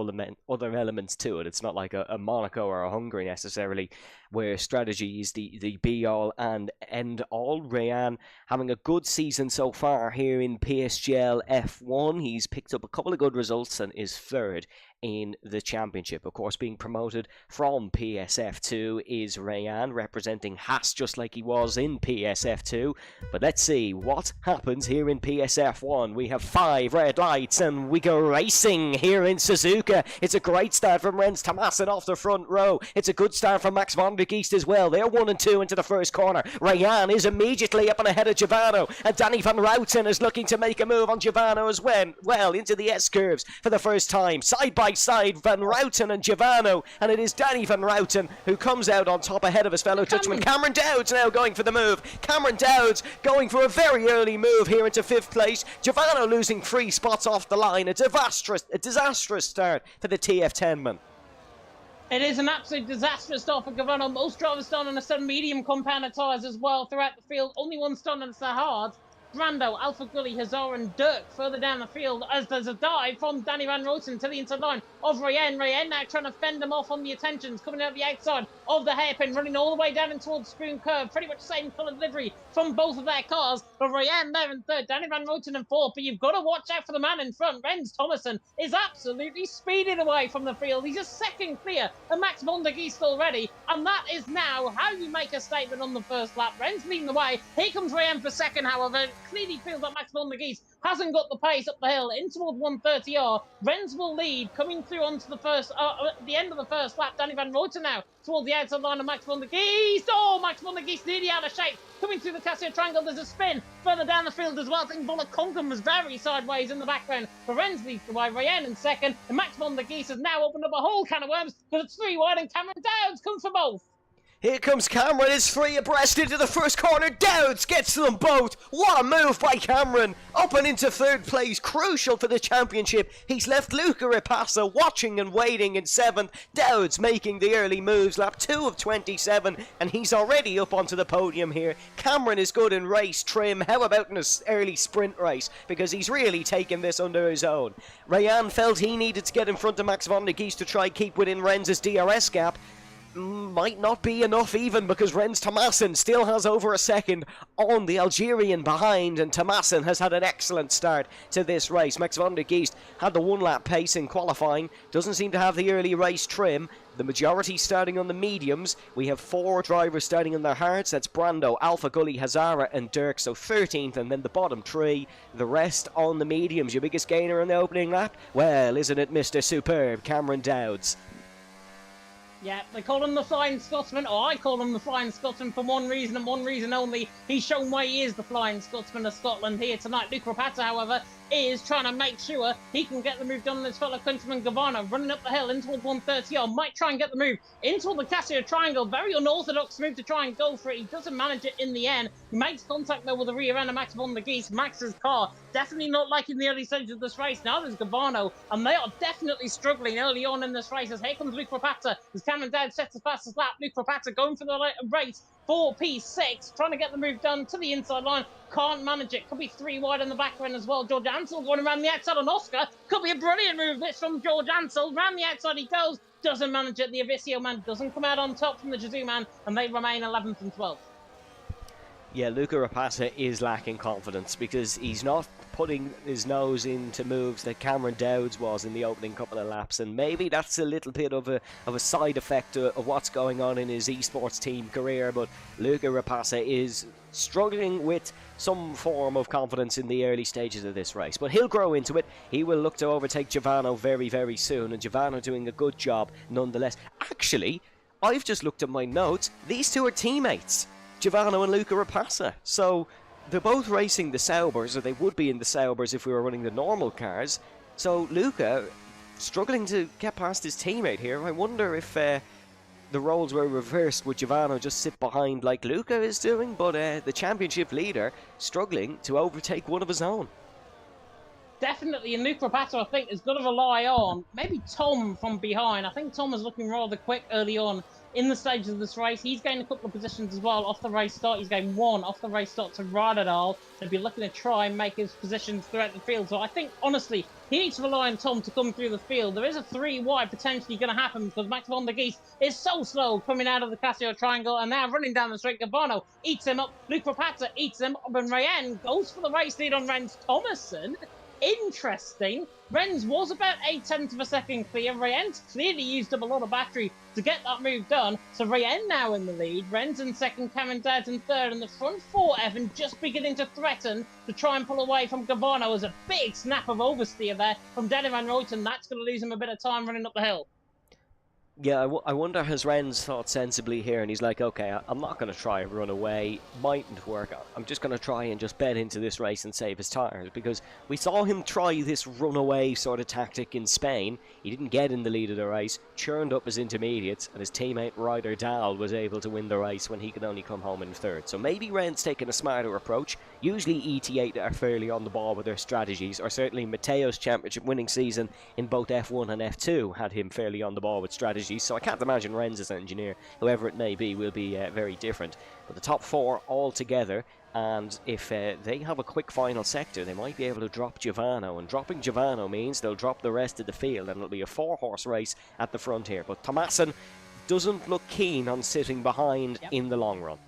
other elements to it. It's not like a Monaco or a Hungary necessarily, where strategy is the be-all and end-all. Rayen having a good season so far here in PSGL F1. He's picked up a couple of good results and is 3rd in the championship. Of course, being promoted from PSF2 is Rayen, representing Haas just like he was in PSF2. But let's see what happens here in PSF1. We have 5 red lights and we go racing here in Suzuka. It's a great start from Rennes Thomassen off the front row. It's a good start from Max van der Geest as well. They're 1 and 2 into the first corner. Rayen is immediately up and ahead of Giovanno, and Danny Van Routen is looking to make a move on Giovanno as well into the S-curves for the first time. Side by side, Van Routen and Giovanno, and it is Danny Van Routen who comes out on top ahead of his fellow Dutchman. Cameron Dowds now going for the move. Cameron Dowds going for a very early move here into 5th place. Giovanno losing 3 spots off the line. A disastrous start for the TF10 man. It is an absolute disastrous start for Giovanno. Most drivers start on a set of medium compound tyres as well throughout the field. Only one start on the hard. Brando, Alpha Gully, Hazard and Dirk further down the field as there's a dive from Danny Van Roten to the inside line of Rayen. Rayen now trying to fend them off on the attentions, coming out the outside of the hairpin, running all the way down in towards Spoon Curve. Pretty much same coloured livery from both of their cars. But Rayen there in 3rd, Danny Van Roten in 4th. But you've got to watch out for the man in front. Rennes Thomassen is absolutely speeding away from the field. He's just 2nd clear of Max van der Geest already. And that is now how you make a statement on the first lap. Rennes leading the way. Here comes Rayen for 2nd, however. Clearly feels like Max van der Geest hasn't got the pace up the hill in towards 130R. Rennes will lead coming through onto the first, the end of the first lap. Danny Van Roten now towards the outside line of Max van der Geest. Oh, Max van der Geest nearly out of shape. Coming through the Casio Triangle, there's a spin further down the field as well. I think Voller Conklin was very sideways in the background. But Rennes leads the way. Rayen in 2nd, and Max van der Geest has now opened up a whole can of worms because it's 3 wide and Cameron Dowds comes for both. Here comes Cameron, is 3 abreast into the first corner. Dowds gets them both. What a move by Cameron. Up and into 3rd place, crucial for the championship. He's left Luca Rapassa watching and waiting in 7th. Dowds making the early moves, lap 2 of 27, and he's already up onto the podium here. Cameron is good in race trim. How about in an early sprint race? Because he's really taken this under his own. Rayen felt he needed to get in front of Max van der Geest to try keep within Rennes' DRS gap. Might not be enough even, because Rennes Thomassen still has over a second on the Algerian behind, and Thomassen has had an excellent start to this race. Max van der Geest had the 1 lap pace in qualifying, doesn't seem to have the early race trim. The majority starting on the mediums. We have 4 drivers starting on their hards. That's Brando, Alpha Gully, Hazara and Dirk, so 13th, and then the bottom 3, the rest on the mediums. Your biggest gainer in the opening lap? Well, isn't it Mr. Superb, Cameron Dowds? Yeah, they call him the Flying Scotsman, or I call him the Flying Scotsman for one reason and one reason only. He's shown why he is the Flying Scotsman of Scotland here tonight. Luke Rapata, however, is trying to make sure he can get the move done on his fellow countryman Gavano, running up the hill in towards 130 on, might try and get the move into the Casio triangle. Very unorthodox move to try and go for it. He doesn't manage it in the end. He makes contact though with the rear end of Max von der Geest. Max's car definitely not liking the early stages of this race. Now there's Gavano, and they are definitely struggling early on in this race. As here comes Luke Rapata, as Cameron Dowd sets the fastest lap. Luke Rapata going for the race for P6, trying to get the move done to the inside line. Can't manage it. Could be 3 wide on the back end as well. George Ansel going around the outside on Oscar. Could be a brilliant move this from George Ansel. Round the outside he goes. Doesn't manage it. The Avisio man doesn't come out on top from the Jazoo man, and they remain 11th and 12th. Yeah, Luca Rapata is lacking confidence because he's not putting his nose into moves that Cameron Dowds was in the opening couple of laps, and maybe that's a little bit of a side effect of what's going on in his esports team career. But Luca Rapata is struggling with some form of confidence in the early stages of this race, but he'll grow into it. He will look to overtake Giovanni very, very soon, and Giovanni doing a good job nonetheless. Actually, I've just looked at my notes. These two are teammates, Giovanni and Luca Rapata. So they're both racing the Saubers, or they would be in the Saubers if we were running the normal cars. So Luca struggling to get past his teammate here. I wonder if the roles were reversed, would Giovanni just sit behind like Luca is doing, but the championship leader struggling to overtake one of his own. Definitely, and Luke Rapata, I think, is going to rely on maybe Tom from behind. I think Tom is looking rather quick early on in the stages of this race. He's gained a couple of positions as well off the race start. He's gained 1 off the race start to Radadal. They'll be looking to try and make his positions throughout the field. So I think, honestly, he needs to rely on Tom to come through the field. There is a 3 wide potentially going to happen because Max von der Geest is so slow coming out of the Casio triangle, and now running down the straight. Gavano eats him up. Luke Rapata eats him up, and Rayen goes for the race lead on Renz Thomason. Interesting. Renz was about 8/10 of a second clear. Rayen's clearly used up a lot of battery to get that move done. So Rayen now in the lead. Renz in second, Cameron Dowd in third, and the front 4 Evan just beginning to threaten to try and pull away from Gavano. As a big snap of oversteer there from Danny Van Ruyten. That's going to lose him a bit of time running up the hill. Yeah, I wonder, has Renz thought sensibly here, and he's like, okay, I'm not going to try and run away, mightn't work, I'm just going to try and just bet into this race and save his tyres, because we saw him try this runaway sort of tactic in Spain. He didn't get in the lead of the race, churned up his intermediates, and his teammate Ryder Dahl was able to win the race when he could only come home in third. So maybe Renz taking a smarter approach. Usually ET8 are fairly on the ball with their strategies, or certainly Mateo's championship winning season in both F1 and F2 had him fairly on the ball with strategies. So I can't imagine Renz' engineer, whoever it may be, will be very different. But the top 4 all together, and if they have a quick final sector, they might be able to drop Giovanni, and dropping Giovanni means they'll drop the rest of the field, and it'll be a 4-horse race at the front here. But Thomason doesn't look keen on sitting behind in the long run.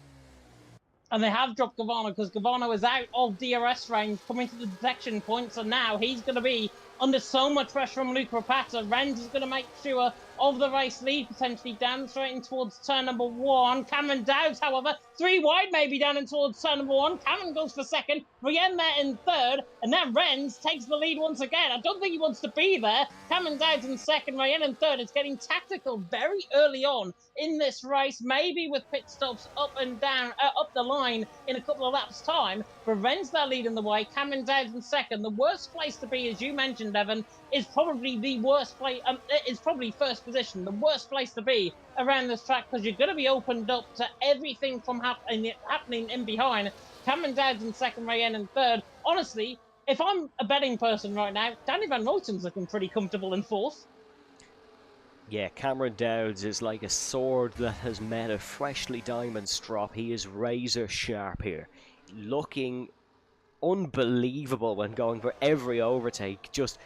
And they have dropped Gavano because Gavano is out of DRS range, coming to the detection point, so now he's going to be under so much pressure from Luke Rapata. Renz is going to make sure of the race lead, potentially demonstrating towards turn number 1. Cameron Dowds, however, 3 wide maybe down in towards turn number 1. Cameron goes for second, Brienne there in third, and now Renz takes the lead once again. I don't think he wants to be there. Cameron Dowds in second, Brienne in third. It's getting tactical very early on in this race, maybe with pit stops up and down, up the line in a couple of laps' time. But Renz there leading the way, Cameron Dowds in second. The worst place to be, as you mentioned, Evan, is probably the worst place, is probably first position, the worst place to be around this track, because you're going to be opened up to everything from happening in behind. Cameron Dowds in second, Rayen in third. Honestly, if I'm a betting person right now, Danny Van Ruyten's looking pretty comfortable in fourth. Yeah, Cameron Dowds is like a sword that has met a freshly diamond strop. He is razor sharp here, looking unbelievable when going for every overtake. Just,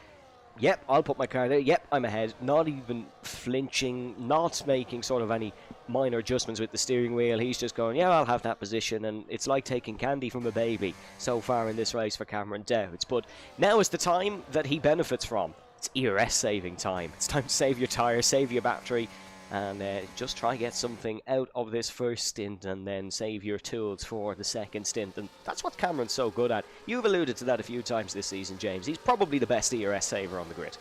yep, I'll put my car there, yep, I'm ahead, not even flinching, not making sort of any minor adjustments with the steering wheel. He's just going, yeah, I'll have that position, and it's like taking candy from a baby so far in this race for Cameron Dowds. But now is the time that he benefits from. It's ERS saving time. It's time to save your tyre, save your battery, and just try get something out of this first stint, and then save your tools for the second stint. And that's what Cameron's so good at. You've alluded to that a few times this season, James. He's probably the best ERS saver on the grid.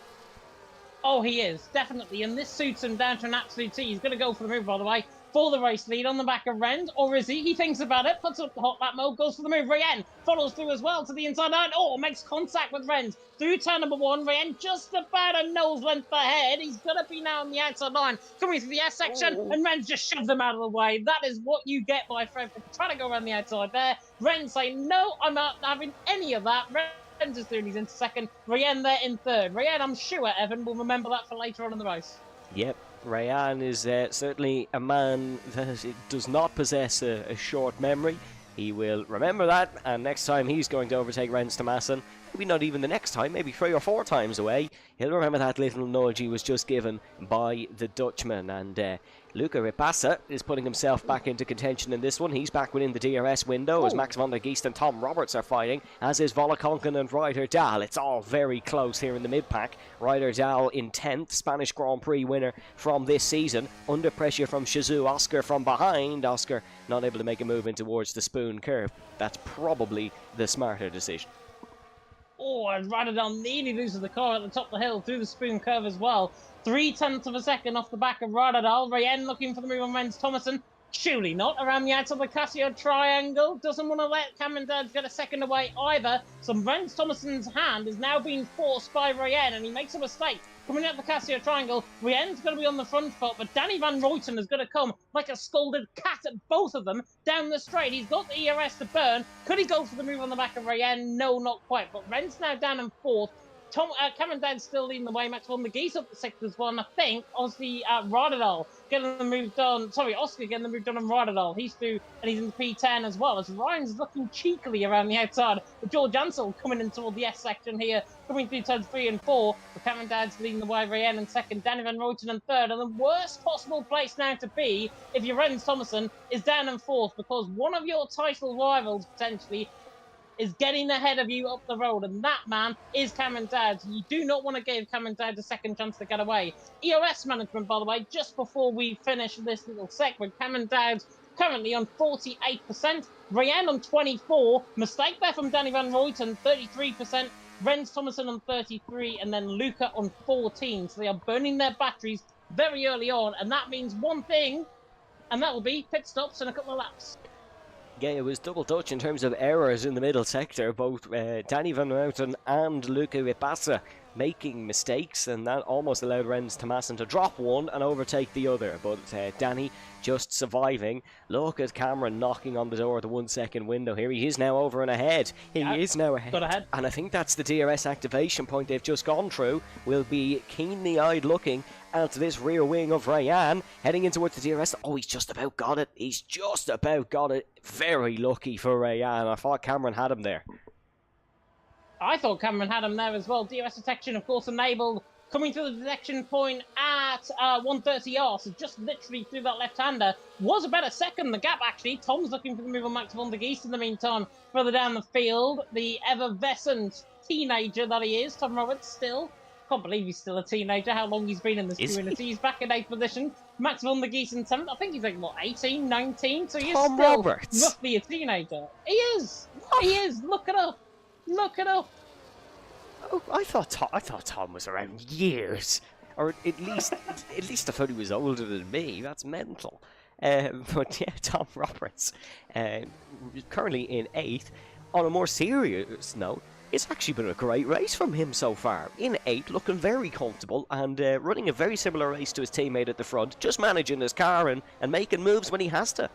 Oh, he is, definitely, and this suits him down to an absolute T. He's going to go for the move, by the way. for the race lead on the back of Rend, or is he? He thinks about it, puts up the hot lap mode, goes for the move. Rayen follows through as well to the inside line. Oh, makes contact with Rend through turn number 1. Rayen just about a nose length ahead. He's going to be now on the outside line, coming through the S section, and Rend just shoves him out of the way. That is what you get by Fred for trying to go around the outside there. Rend saying, no, I'm not having any of that. Rend is doing, he's into second. Rayen there in third. Rayen, I'm sure Evan will remember that for later on in the race. Yep, Rayan is certainly a man that does not possess a short memory. He will remember that, and next time he's going to overtake Rens Tomasson, maybe not even the next time, maybe 3 or 4 times away, he'll remember that little nudge he was just given by the Dutchman. And Luca Ripassa is putting himself back into contention in this one. He's back within the DRS window as Max van der Geest and Tom Roberts are fighting, as is Volakonken and Ryder Dahl. It's all very close here in the mid-pack. Ryder Dahl in 10th, Spanish Grand Prix winner from this season. Under pressure from Shizu, Oscar from behind. Oscar not able to make a move in towards the spoon curve. That's probably the smarter decision. Oh, and Ryder Dahl nearly loses the car at the top of the hill through the spoon curve as well. 0.3 of a second off the back of Ryder Dahl. Rayen looking for the move on Rens Tomasson. Surely not. Around the outside of the Casio triangle. Doesn't want to let Cameron Dad get a second away either. So Rens Tomasson's hand is now being forced by Rayen, and he makes a mistake. Coming out the Casio triangle, Rayen's going to be on the front foot, but Danny Van Ruyten is going to come like a scolded cat at both of them down the straight. He's got the ERS to burn. Could he go for the move on the back of Rayen? No, not quite. But Ren's now down in 4th. Cameron Dad's still leading the way. Max von der Geest up the 6th as well. And I think, obviously, Ryder Dahl getting the move done. Sorry, Oscar getting the move done on Ryder Dahl. He's through, and he's in the P10 as well. As Ryan's looking cheekily around the outside. With George Ansel coming in toward the S section here, coming through turns 3 and 4. But Cameron Dad's leading the way. Rayen in 2nd, Danny Van Ruyten in 3rd. And the worst possible place now to be, if you're Rens Tomasson, is down in 4th, because one of your title rivals, potentially, is getting ahead of you up the road, and that man is Cameron Dad. You do not want to give Cameron Dad a second chance to get away. EOS management, by the way, just before we finish this little segment, Cameron Dad currently on 48%, Rayen on 24%, mistake there from Danny Van Ruyten, 33%, Rens Tomasson on 33%, and then Luca on 14%. So they are burning their batteries very early on, and that means one thing, and that will be pit stops and a couple of laps. Yeah, it was double Dutch in terms of errors in the middle sector. Both Danny Van Ruyten and Luca Ripassa making mistakes, and that almost allowed Rens Tomasson to drop one and overtake the other. But Danny just surviving. Look at Cameron knocking on the door of the 1 second window here. He is now over and ahead. He is now ahead. Got ahead. And I think that's the DRS activation point they've just gone through. We'll be keenly eyed looking at this rear wing of Rayan heading in towards the DRS. Oh, he's just about got it. He's just about got it. Very lucky for Rayan. I thought Cameron had him there. I thought Cameron had him there as well. DRS detection, of course, enabled. Coming through the detection point at 130R, so just literally through that left-hander. Was about a second, the gap, actually. Tom's looking for the move on Max von der Geest in the meantime. Further down the field, the effervescent teenager that he is, Tom Roberts, still. Can't believe he's still a teenager, how long he's been in this community. He's back in 8th position. Max von der Geest in 7th. I think he's like, what, 18, 19? So he's Tom still Roberts. roughly a teenager. He is. What? He is. Look it up. Look it up. Oh, I thought Tom was around years, or at least I thought he was older than me. That's mental. But yeah, Tom Roberts, currently in 8th. On a more serious note, it's actually been a great race from him so far. In 8th, looking very comfortable and running a very similar race to his teammate at the front, just managing his car and making moves when he has to.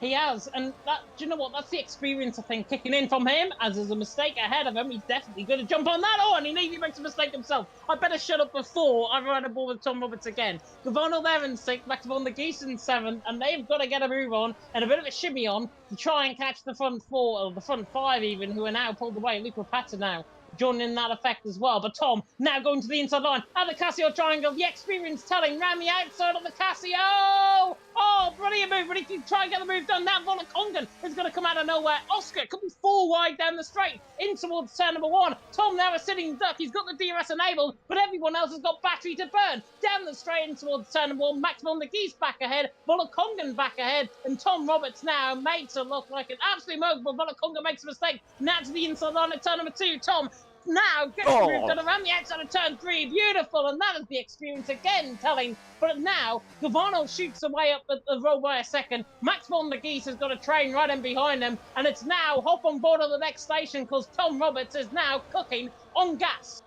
He has, and that, do you know what? That's the experience, I think, kicking in from him. As there's a mistake ahead of him, he's definitely going to jump on that. Oh, and he nearly makes a mistake himself. I better shut up before I ride a ball with Tom Roberts again. Gavano there in 6th, Max von der Geest in 7th, and they've got to get a move on and a bit of a shimmy on to try and catch the front 4, or the front 5 even, who are now pulled away. Luke Rapata now joining in that effect as well. But Tom now going to the inside line at the Casio triangle. The experience telling round the outside of the Casio. Oh, brilliant move. But if you try and get the move done, now Volakongen is going to come out of nowhere. Oscar could be 4 wide down the straight in towards turn number 1. Tom now a sitting duck. He's got the DRS enabled, but everyone else has got battery to burn. Down the straight in towards turn number 1. Max von der Geest back ahead. Volakongen back ahead. And Tom Roberts now made to look like an absolute mug, but Volakongen makes a mistake. Now to the inside line at turn number 2. Tom now gets Oh. moved on around the outside of turn 3. Beautiful, and that is the experience again telling. But now, Gavano shoots away up the road by a second. Max von der Geese has got a train right in behind him, and it's now hop on board at the next station because Tom Roberts is now cooking on gas.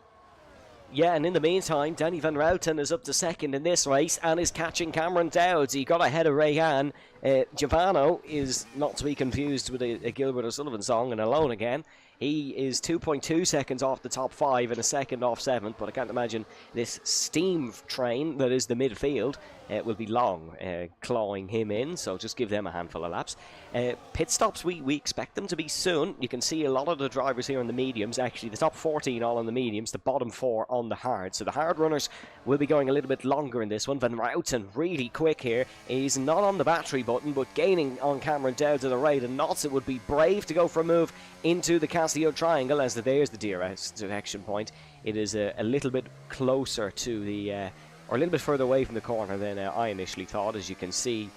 Yeah, and in the meantime, Danny Van Routen is up to second in this race and is catching Cameron Dowds. He got ahead of Rayan. Giovanno is not to be confused with a Gilbert O'Sullivan song and Alone Again. He is 2.2 seconds off the top 5 and a second off 7th, but I can't imagine this steam train that is the midfield will be long clawing him in, so just give them a handful of laps. Pit stops, we expect them to be soon. You can see a lot of the drivers here on the mediums, actually the top 14 all on the mediums, the bottom 4 on the hard. So the hard runners will be going a little bit longer in this one. Van Routen really quick here. He's not on the battery button, but gaining on Cameron Dowd to the right, and Knotts would be brave to go for a move into the Casio triangle as there's the DRS direction point. It is a little bit closer to the, or a little bit further away from the corner than I initially thought. As you can see,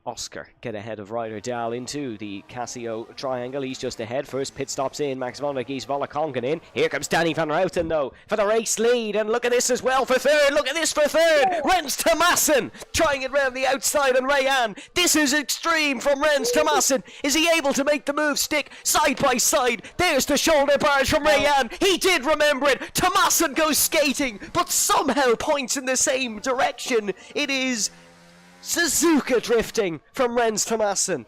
Oscar get ahead of Ryder Dahl into the Casio triangle. He's just ahead. First pit stops in. Max von der Geese, Volakongen in. Here comes Danny Van Routen though for the race lead. And look at this as well for third. Look at this for third. Rens Thomassen trying it round the outside and Rayan. This is extreme from Rens Thomassen. Is he able to make the move stick side by side? There's the shoulder barge from Rayan. He did remember it. Thomassen goes skating but somehow points in the same direction. It is Suzuka drifting from Rens Thomassen.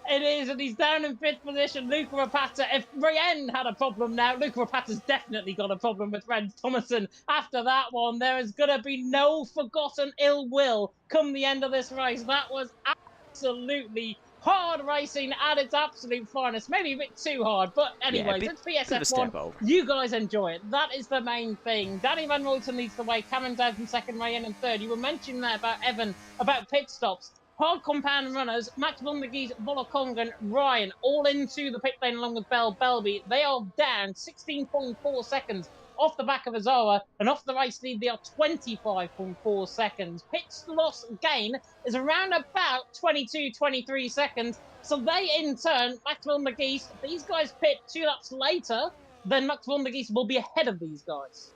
It is, and he's down in 5th position. Luca Rapata. If Rayen had a problem now, Luca Rapata's definitely got a problem with Rens Thomassen. After that one, there is going to be no forgotten ill will come the end of this race. That was absolutely hard racing at its absolute finest. Maybe a bit too hard, but anyways, it's PSF1. You guys enjoy it. That is the main thing. Danny Van Routen leads the way. Cameron Dowd in second, Rayen in third. You were mentioning there about Evan, about pit stops. Hard compound runners, Max von der Geese, Volakongen, Ryan, all into the pit lane along with Bell Belby. They are down 16.4 seconds off the back of Azara, and off the race lead they are 25.4 seconds. Pit loss gain is around about 23 seconds. So they in turn, Max von der Geese, if these guys pit 2 laps later, then Max von der Geese will be ahead of these guys.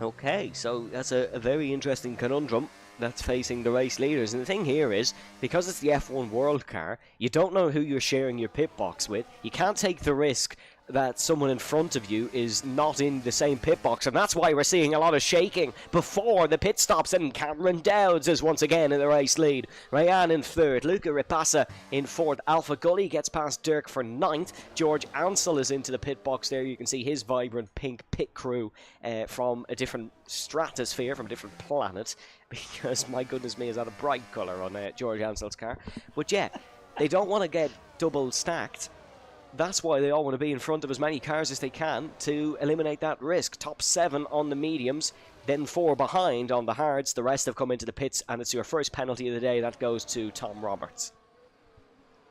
Okay, so that's a very interesting conundrum that's facing the race leaders. And the thing here is, because it's the F1 World Car, you don't know who you're sharing your pit box with. You can't take the risk that someone in front of you is not in the same pit box, and that's why we're seeing a lot of shaking before the pit stops. And Cameron Dowds is once again in the race lead. Rayan in third, Luca Rapasa in fourth. Alpha Gully gets past Dirk for ninth. George Ansel is into the pit box there. You can see his vibrant pink pit crew from a different stratosphere, from a different planet, because my goodness me, is that a bright colour on George Ansel's car. But yeah, they don't want to get double stacked. That's why they all want to be in front of as many cars as they can to eliminate that risk. Top 7 on the mediums, then 4 behind on the hards. The rest have come into the pits, and it's your first penalty of the day. That goes to Tom Roberts.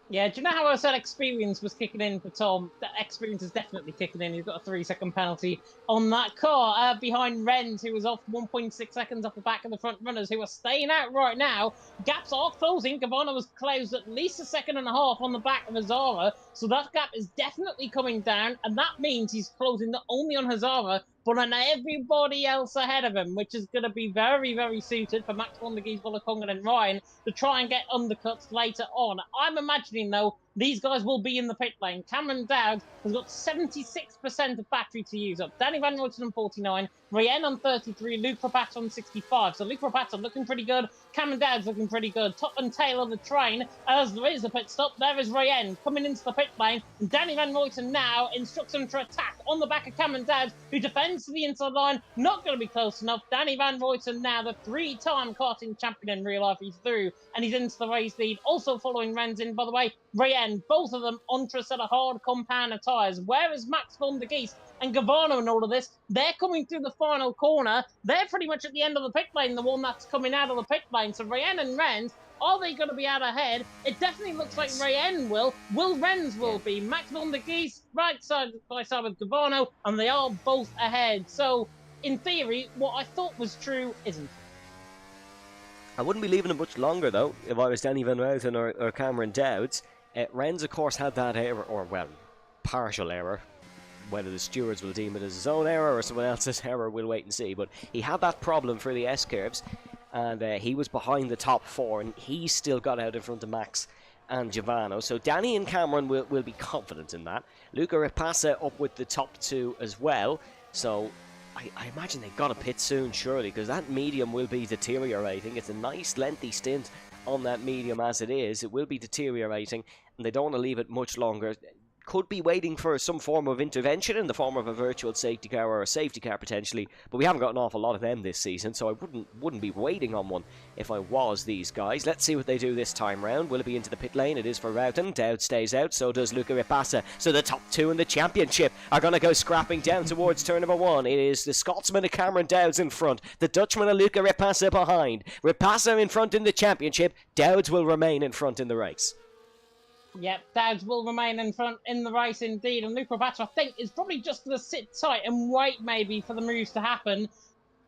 Yeah, do you know how I said experience was kicking in for Tom? That experience is definitely kicking in. He's got a 3-second penalty on that car behind Rens, who was off 1.6 seconds off the back of the front runners, who are staying out right now. Gaps are closing. Gavana was closed at least 1.5 seconds on the back of Hazara, so that gap is definitely coming down, and that means he's closing not only on Hazara, but on everybody else ahead of him, which is going to be very, very suited for Max von der Geese, Volakongen and Ryan to try and get undercuts later on. I'm imagining, though, these guys will be in the pit lane. Cameron Dowd has got 76% of battery to use up. Danny Van Routen on 49, Rayen on 33, Luke Rapat on 65. So Luke Rapat looking pretty good. Cameron Dowd's looking pretty good. Top and tail of the train. As there is a pit stop, there is Rayen coming into the pit lane. And Danny Van Routen now instructs him to attack on the back of Cameron Dowd, who defends to the inside line. Not going to be close enough. Danny Van Routen now, the 3-time karting champion in real life. He's through and he's into the race lead. Also following Rens in, by the way, Rayen, both of them onto a set of hard compound tyres. Whereas Max von der Geese and Gavano and all of this, they're coming through the final corner. They're pretty much at the end of the pit lane, the one that's coming out of the pit lane. So Rayen and Rens, are they going to be out ahead? It definitely looks like Rayen will. Rens will be. Max von der Geese right side by side with Gavano, and they are both ahead. So, in theory, what I thought was true isn't. I wouldn't be leaving it much longer, though, if I was Danny Van Routen or Cameron Dowds. Rens, of course, had that error, or, well, partial error. whether the stewards will deem it as his own error or someone else's error, we'll wait and see. But he had that problem for the S-curves, and he was behind the top 4, and he still got out in front of Max and Giovanni. So Danny and Cameron will be confident in that. Luca Rapassa up with the top 2 as well. So I imagine they've got to pit soon, surely, because that medium will be deteriorating. It's a nice lengthy stint on that medium as it is. It will be deteriorating, and they don't want to leave it much longer. Could be waiting for some form of intervention in the form of a virtual safety car or a safety car potentially, but we haven't got an awful lot of them this season, so I wouldn't be waiting on one if I was these guys. Let's see what they do this time round. Will it be into the pit lane? It is for Routen. Dowd stays out, so does Luca Rapassa. So the top 2 in the championship are going to go scrapping down towards turn number 1. It is the Scotsman of Cameron Dowds in front, the Dutchman of Luca Rapassa behind. Rapassa in front in the championship. Dowds will remain in front in the race. Yep, Dowds will remain in front in the race indeed, and Luca Rapassa, I think, is probably just going to sit tight and wait maybe for the moves to happen.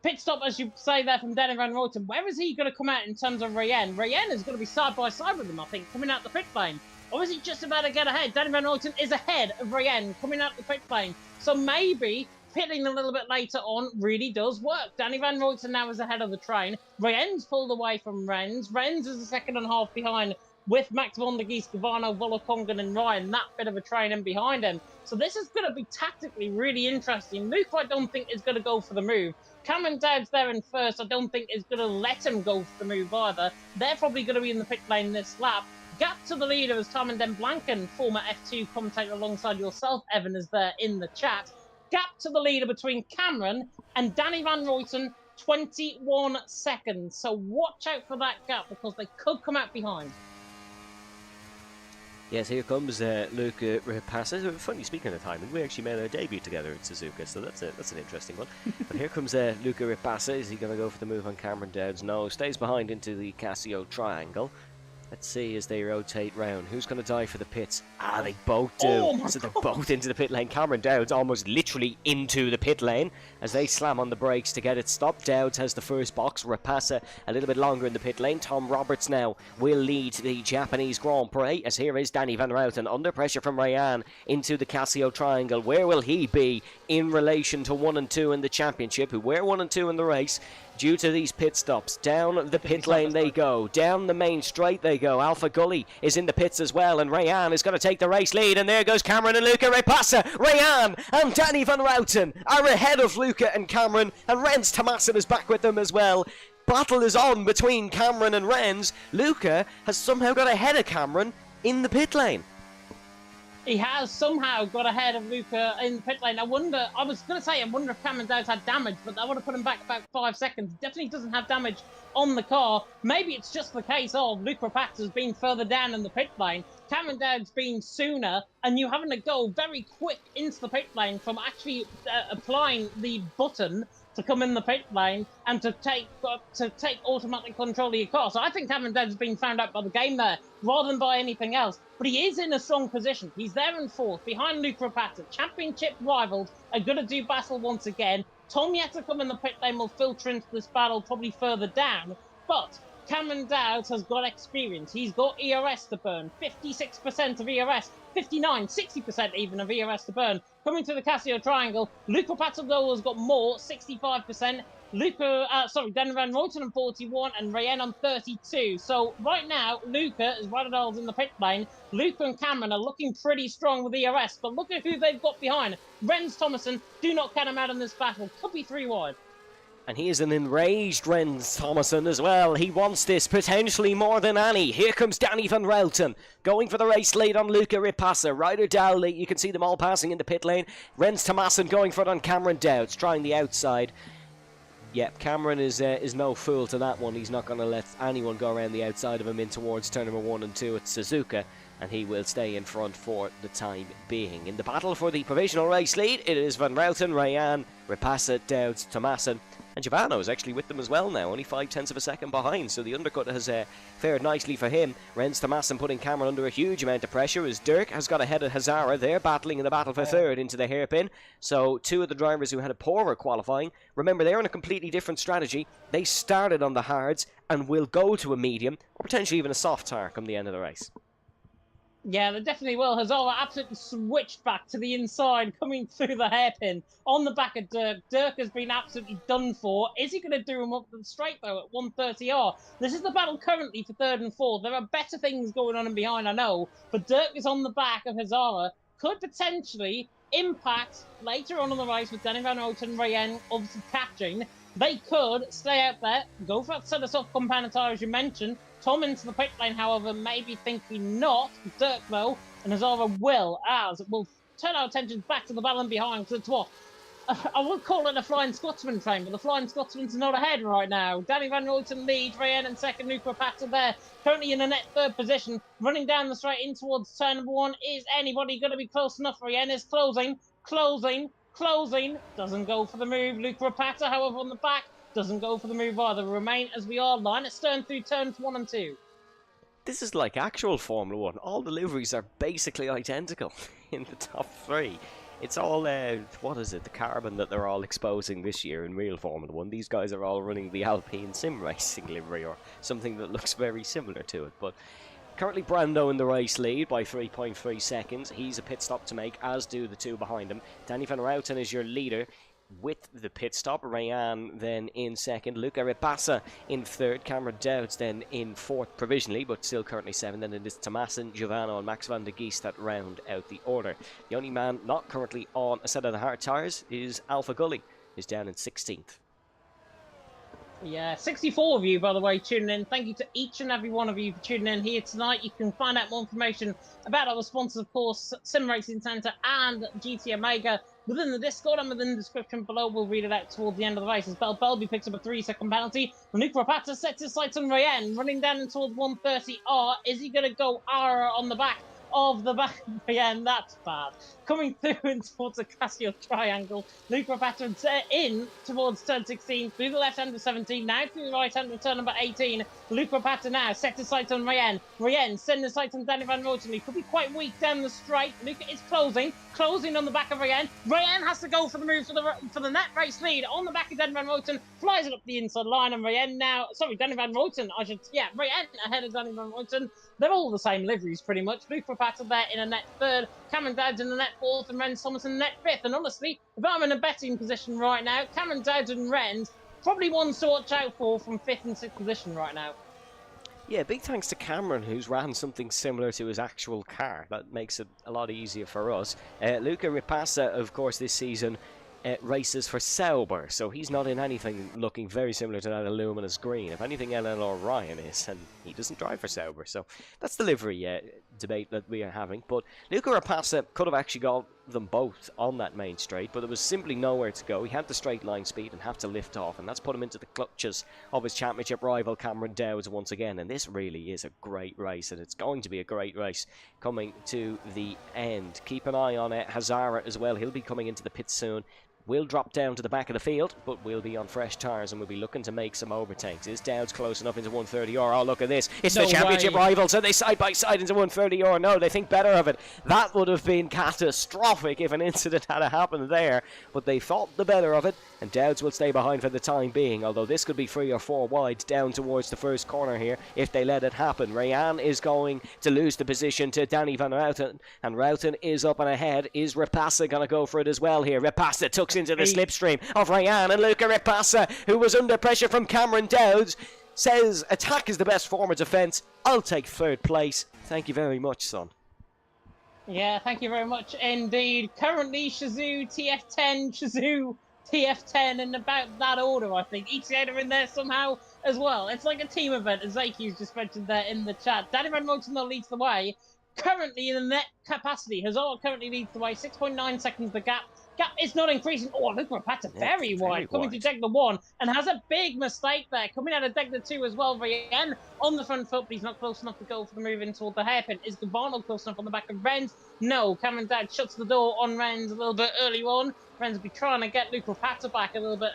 Pit stop, as you say there, from Danny Van Rooyen. Where is he going to come out in terms of Rayen? Rayen is going to be side by side with him, I think, coming out the pit lane. Or is he just about to get ahead? Danny Van Rooyen is ahead of Rayen coming out the pit lane. So maybe pitting a little bit later on really does work. Danny Van Rooyen now is ahead of the train. Rayen's pulled away from Rens. Rens is a second and a half behind, with Max von der Gies, Gavano, Volokongan and Ryan, that bit of a train in behind him. So this is going to be tactically really interesting. Luke, I don't think, is going to go for the move. Cameron Dowds there in first, I don't think is going to let him go for the move either. They're probably going to be in the pit lane this lap. Gap to the leader as Tom and Den Blanken, former F2 commentator alongside yourself, Evan, is there in the chat. Gap to the leader between Cameron and Danny Van Rooyen, 21 seconds. So watch out for that gap because they could come out behind. Yes, here comes Luca Rapassa. Funny, speaking of timing, we actually made our debut together at Suzuka, so that's an interesting one. But here comes Luca Rapassa. Is he going to go for the move on Cameron Dowds? No, stays behind into the Casio triangle. Let's see as they rotate round. Who's going to die for the pits? Ah, they both do. Oh so they're both into the pit lane. Cameron Dowds almost literally into the pit lane as they slam on the brakes to get it stopped. Dowds has the first box. Rapassa a little bit longer in the pit lane. Tom Roberts now will lead the Japanese Grand Prix as here is Danny Van Rooyen under pressure from Ryan into the Casio triangle. Where will he be in relation to 1 and 2 in the championship, who were 1 and 2 in the race? Due to these pit stops, down the pit lane they go, down the main straight they go. Alpha Gully is in the pits as well, and Rayan is going to take the race lead, and there goes Cameron and Luca Rapassa. Rayan and Danny Van Rooyen are ahead of Luca and Cameron, and Rens Thomassen is back with them as well. Battle is on between Cameron and Rens. Luca has somehow got ahead of Cameron in the pit lane. He has somehow got ahead of Luca in the pit lane. I wonder if Cameron Dowds had damage, but that would have put him back about 5 seconds. Definitely doesn't have damage on the car. Maybe it's just the case of Luca Rapassa's been further down in the pit lane, Cameron Dowds being sooner, and you having to go very quick into the pit lane from actually applying the button to come in the pit lane and to take automatic control of your car. So I think Cameron Dowds has been found out by the game there rather than by anything else. But he is in a strong position. He's there in fourth behind Luca Rapassa. Championship rivals are going to do battle once again. Tom yet to come in the pit lane will filter into this battle probably further down. But Cameron Dowds has got experience. He's got ERS to burn. 56% of ERS. 59, 60% even of ERS to burn. Coming to the Casio triangle, Luca Rapassa has got more, 65%. Danny Van Rooyen on 41 and Rayen on 32. So right now, Luca is right at in the pit lane. Luca and Cameron are looking pretty strong with ERS, but look at who they've got behind. Rens Thomassen, do not count him out in this battle. Could be 3 wide. And he is an enraged Rens Thomassen as well. He wants this potentially more than any. Here comes Danny Van Rooyen going for the race lead on Luca Rapassa. Ryder Dowley, you can see them all passing in the pit lane. Rens Thomassen going for it on Cameron Dowds, trying the outside. Yep, Cameron is no fool to that one. He's not going to let anyone go around the outside of him in towards turn number 1 and 2 at Suzuka, and he will stay in front for the time being. In the battle for the provisional race lead, it is Van Rooyen, Rayan, Rapassa, Dowds, Thomassen, and Giovanni is actually with them as well now, only 0.5 of a second behind, so the undercut has fared nicely for him. Rens Thomassen putting Cameron under a huge amount of pressure as Dirk has got ahead of Hazara. They're battling in the battle for third into the hairpin, so 2 of the drivers who had a poorer qualifying, remember they're on a completely different strategy. They started on the hards and will go to a medium, or potentially even a soft tire come the end of the race. Yeah, they definitely will. Hazara absolutely switched back to the inside, coming through the hairpin on the back of Dirk. Dirk has been absolutely done for. Is he going to do him up the straight, though, at 130R? This is the battle currently for third and fourth. There are better things going on in behind, I know, but Dirk is on the back of Hazara. Could potentially impact later on the race with Danny Van Roten and Rayen obviously catching. They could stay out there, go for that set of soft compound tire, as you mentioned. Tom into the pit lane, however, maybe thinking not. Dirk, though, and Hazara will, as we'll turn our attention back to the battle behind, because it's what? I would call it a Flying Scotsman train, but the Flying Scotsman's not ahead right now. Danny Van Royten leads, Rayen in second, Luca Pata there, currently in a net third position, running down the straight in towards turn number one. Is anybody going to be close enough? Rayen is closing, doesn't go for the move. Luca Pata, however, on the back, doesn't go for the move either. Remain as we are, line at stern through turns 1 and 2. This is like actual Formula 1. All the liveries are basically identical in the top three. It's all, what is it, the carbon that they're all exposing this year in real Formula 1. These guys are all running the Alpine sim racing livery or something that looks very similar to it. But currently Brando in the race lead by 3.3 seconds. He's a pit stop to make, as do the two behind him. Danny Van Routen is your leader with the pit stop. Rayan then in second. Luca Ribassa in third. Cameron Dowds then in fourth provisionally, but still currently seventh. And it is Tomasin, Giovanni and Max van der Geest that round out the order. The only man not currently on a set of the hard tyres is Alpha Gully, who's down in 16th. Yeah, 64 of you, by the way, tuning in. Thank you to each and every one of you for tuning in here tonight. You can find out more information about our sponsors, of course, Sim Racing Centre and GT Omega within the Discord and within the description below. We'll read it out towards the end of the race as Belby picks up a 3-second penalty. Luke Rapata sets his sights on Rayen, running down towards 130R. Is he going to go R on the back of the back of Rayen? That's bad. Coming through in towards the Casio triangle. Luke Rapata in towards turn 16, through the left hand of 17, now through the right hand of turn number 18. Luke Rapata now sets his sights on Rayen. Rayen sending his sights on Danny Van Roten. He could be quite weak down the straight. Luke is closing on the back of Rayen. Rayen has to go for the move for the net race lead on the back of Danny Van Roten. Flies it up the inside line, and Rayen now, sorry, Danny Van Roten, Rayen ahead of Danny Van Roten. They're all the same liveries, pretty much. Luke Rapata there in a net third, Cameron Dowds in the net fourth, and Renz Thomas in the net fifth. And honestly, if I'm in a betting position right now, Cameron Dowds and Renz, probably ones to watch out for from fifth and sixth position right now. Yeah, big thanks to Cameron, who's ran something similar to his actual car. That makes it a lot easier for us. Luca Ripassa, of course, this season races for Sauber, so he's not in anything looking very similar to that luminous green. If anything, Eleanor Ryan is, and he doesn't drive for Sauber, so that's the livery debate that we are having. But Luca Rapassa could have actually got them both on that main straight, but there was simply nowhere to go. He had the straight line speed and have to lift off, and that's put him into the clutches of his championship rival Cameron Dowds once again. And this really is a great race, and it's going to be a great race coming to the end. Keep an eye on Hazara as well. He'll be coming into the pit soon. We'll drop down to the back of the field, but we'll be on fresh tyres and we'll be looking to make some overtakes. Is Dowds close enough into 130R? Oh, look at this. It's the championship rivals. Are they side by side into 130R? No, they think better of it. That would have been catastrophic if an incident had happened there, but they thought the better of it, and Dowds will stay behind for the time being, although this could be 3 or 4 wide down towards the first corner here if they let it happen. Rayan is going to lose the position to Danny Van Routen, and Routen is up and ahead. Is Rapassa going to go for it as well here? Rapassa tucks into the slipstream of Rayan, and Luca Rapassa, who was under pressure from Cameron Dowds, says attack is the best form of defence. I'll take third place. Thank you very much, son. Yeah, thank you very much indeed. Currently, Shazoo TF10 in about that order, I think. ETA are in there somehow as well. It's like a team event, as Zaki's just mentioned there in the chat. Danny Van Roten leads the way. Currently in the net capacity, Hazara currently leads the way. 6.9 seconds the gap. Gap is not increasing. Oh, look, Rapata very wide, coming to Degler 1, and has a big mistake there. Coming out of Degler 2 as well, Rayen on the front foot, but he's not close enough to go for the move in toward the hairpin. Is Gabano close enough on the back of Renz? No, Cameron Dowd shuts the door on Renz a little bit early on. Renz will be trying to get Luke Rapata back a little bit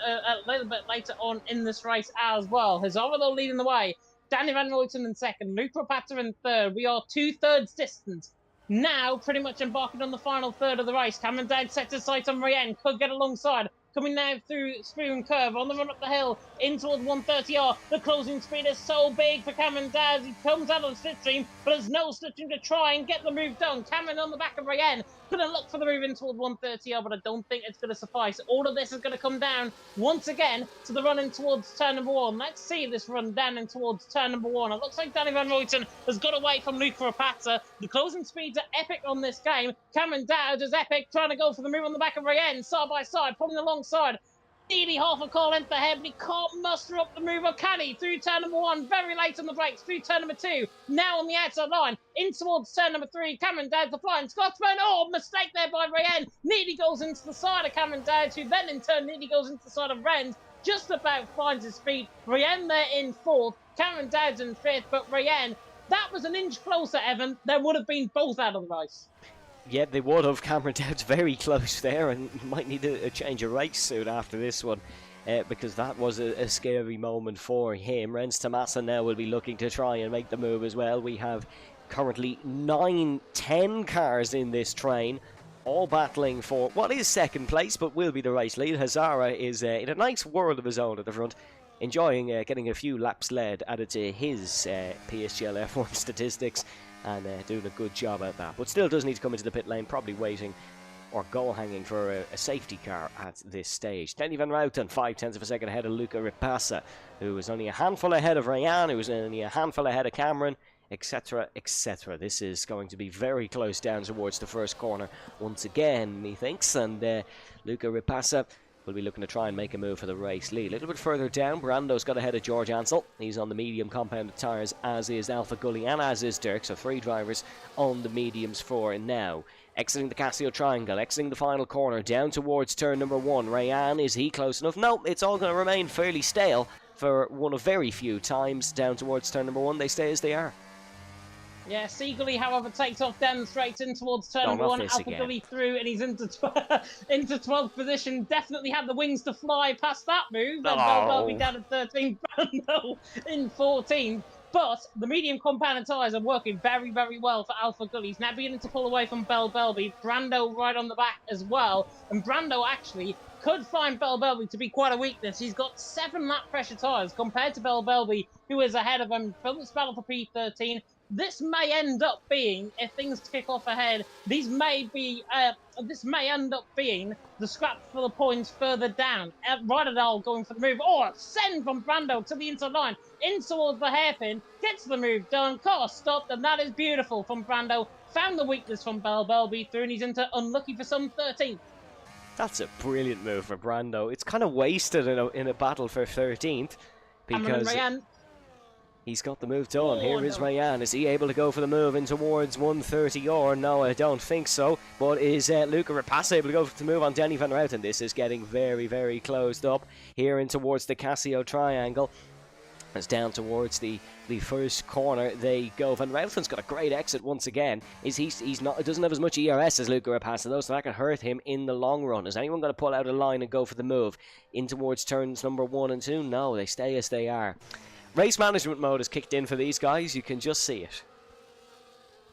later on in this race as well. Hazara, though, leading the way. Danny Van Royten in second, Luke Rapata in third. We are 2/3 distance. Now, pretty much embarking on the final third of the race. Cameron Dowd sets his sights on Rayen, could get alongside. coming now through Spoon Curve on the run up the hill in towards 130R. The closing speed is so big for Cameron Dowds. He comes out on the slipstream, but there's no slipstream to try and get the move done. Cameron on the back of Rayen. Gonna look for the move in towards 130R, but I don't think it's gonna suffice. All of this is gonna come down once again to the run in towards turn number 1. Let's see this run down in towards turn number 1. It looks like Danny Van Ruyten has got away from Luke Rapazza. The closing speeds are epic on this game. Cameron Dowd is epic, trying to go for the move on the back of Rayen, side by side, pulling alongside. Nearly half a car length ahead, but he can't muster up the move, or can he? Through turn number 1, very late on the brakes, through turn number 2, now on the outside line, in towards turn number 3, Cameron Dowd, the flying Scotsman, oh, mistake there by Rayen, nearly goes into the side of Cameron Dowd, who then in turn nearly goes into the side of Rennes, just about finds his feet. Rayen there in 4th, Cameron Dowd in 5th, but Rayen, that was an inch closer, Evan, there would have been both out of the race. Yeah, they would have. Cameron Dowd's very close there and might need a change of race soon after this one because that was a scary moment for him. Rennes Tomasa now will be looking to try and make the move as well. We have currently 9-10 cars in this train, all battling for what is second place but will be the race lead. Hazara is in a nice world of his own at the front, enjoying getting a few laps led added to his PSGL F1 statistics, and doing a good job at that. But still does need to come into the pit lane, probably waiting or goal hanging for a safety car at this stage. Danny Van Ruyten, 0.5 of a second ahead of Luca Rapazza, who was only a handful ahead of Rayan, who was only a handful ahead of Cameron, etc, etc. This is going to be very close down towards the first corner once again, methinks, and Luca Rapazza will be looking to try and make a move for the race lead. A little bit further down, Brando's got ahead of George Ansel. He's on the medium compounded tyres, as is Alpha Gully and as is Dirk, so 3 drivers on the mediums for now. Exiting the Casio Triangle, exiting the final corner, down towards turn number 1. Rayan, is he close enough? No, it's all going to remain fairly stale for one of very few times down towards turn number 1. They stay as they are. Yeah, Seagully, however, takes off down straight in towards turn number 1. Alpha Gully through, and he's into 12th position. Definitely had the wings to fly past that move. And Belbelby down at 13th, Brando in 14th. But the medium compounded tyres are working very, very well for Alpha Gully. He's now beginning to pull away from Belbelby. Brando right on the back as well. And Brando actually could find Belbelby to be quite a weakness. He's got 7 lap pressure tyres compared to Belbelby, who is ahead of him from this battle for P13. This may end up being, if things kick off ahead, this may end up being the scrap for the points further down. Rydal going for the move. Oh, send from Brando to the inside line, in towards the hairpin, gets the move done, car stopped, and that is beautiful from Brando. Found the weakness from Belbelby through, and he's into unlucky for some 13th. That's a brilliant move for Brando. It's kind of wasted in a battle for 13th because he's got the move done. Here is Rayan. Is he able to go for the move in towards 130 or? No, I don't think so. But is Luca Rapazza able to go for the move on Danny Van Ruyten? This is getting very, very closed up. Here in towards the Casio Triangle. As down towards the first corner they go. Van Ruyten's got a great exit once again. He's not, doesn't have as much ERS as Luca Rapazza though, so that can hurt him in the long run. Is anyone going to pull out a line and go for the move in towards turns number 1 and 2? No, they stay as they are. Race management mode has kicked in for these guys. You can just see it.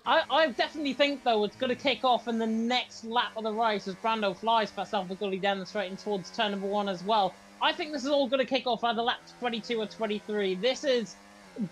I definitely think, though, it's going to kick off in the next lap of the race as Brando flies past Alpha Gully down the straight and towards turn number 1 as well. I think this is all going to kick off either laps 22 or 23. This is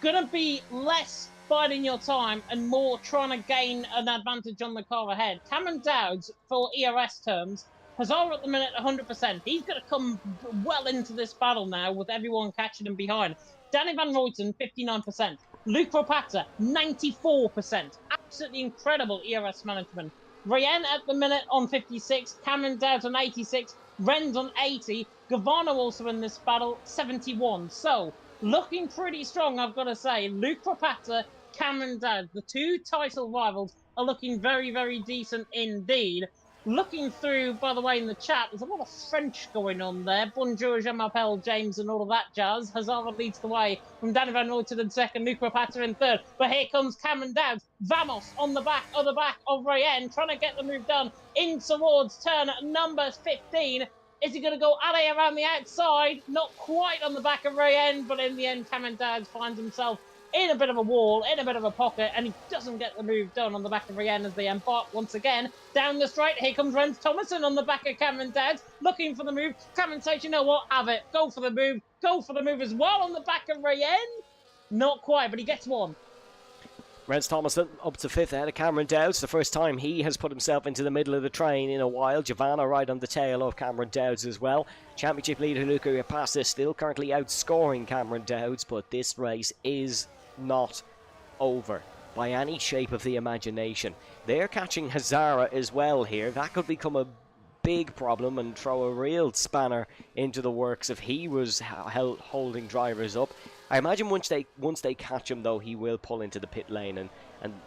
going to be less biding your time and more trying to gain an advantage on the car ahead. Cameron Dowds, for ERS terms, Hazara at the minute 100%. He's going to come well into this battle now with everyone catching him behind. Danny Van Ruyten, 59%. Luke Rapazza, 94%. Absolutely incredible ERS management. Rayen at the minute on 56. Cameron Dowd on 86. Rennes on 80. Gavano also in this battle, 71. So, looking pretty strong, I've got to say. Luke Rapazza, Cameron Dowd, the 2 title rivals, are looking very, very decent indeed. Looking through, by the way, in the chat, there's a lot of French going on there. Bonjour, je m'appelle James, and all of that jazz. Hazara leads the way from Danny Van Ruyten in 2nd, Luke Rapazza in 3rd. But here comes Cameron Dowd. Vamos on the back of Rayen, trying to get the move done in towards turn number 15. Is he going to go around the outside? Not quite on the back of Rayen, but in the end, Cameron Dowd finds himself in a bit of a wall, in a bit of a pocket, and he doesn't get the move done on the back of Ryan as they embark once again down the straight. Here comes Rens Thomason on the back of Cameron Dowds, looking for the move. Cameron says, you know what, have it. Go for the move. Go for the move as well on the back of Ryan. Not quite, but he gets one. Rens Thomason up to 5th ahead of Cameron Dowds. The first time he has put himself into the middle of the train in a while. Giovanna right on the tail of Cameron Dowds as well. Championship leader Luca Rapassa still currently outscoring Cameron Dowds, but this race is not over by any shape of the imagination. They're catching Hazara as well here. That could become a big problem and throw a real spanner into the works if he was holding drivers up. I imagine once they catch him, though, he will pull into the pit lane and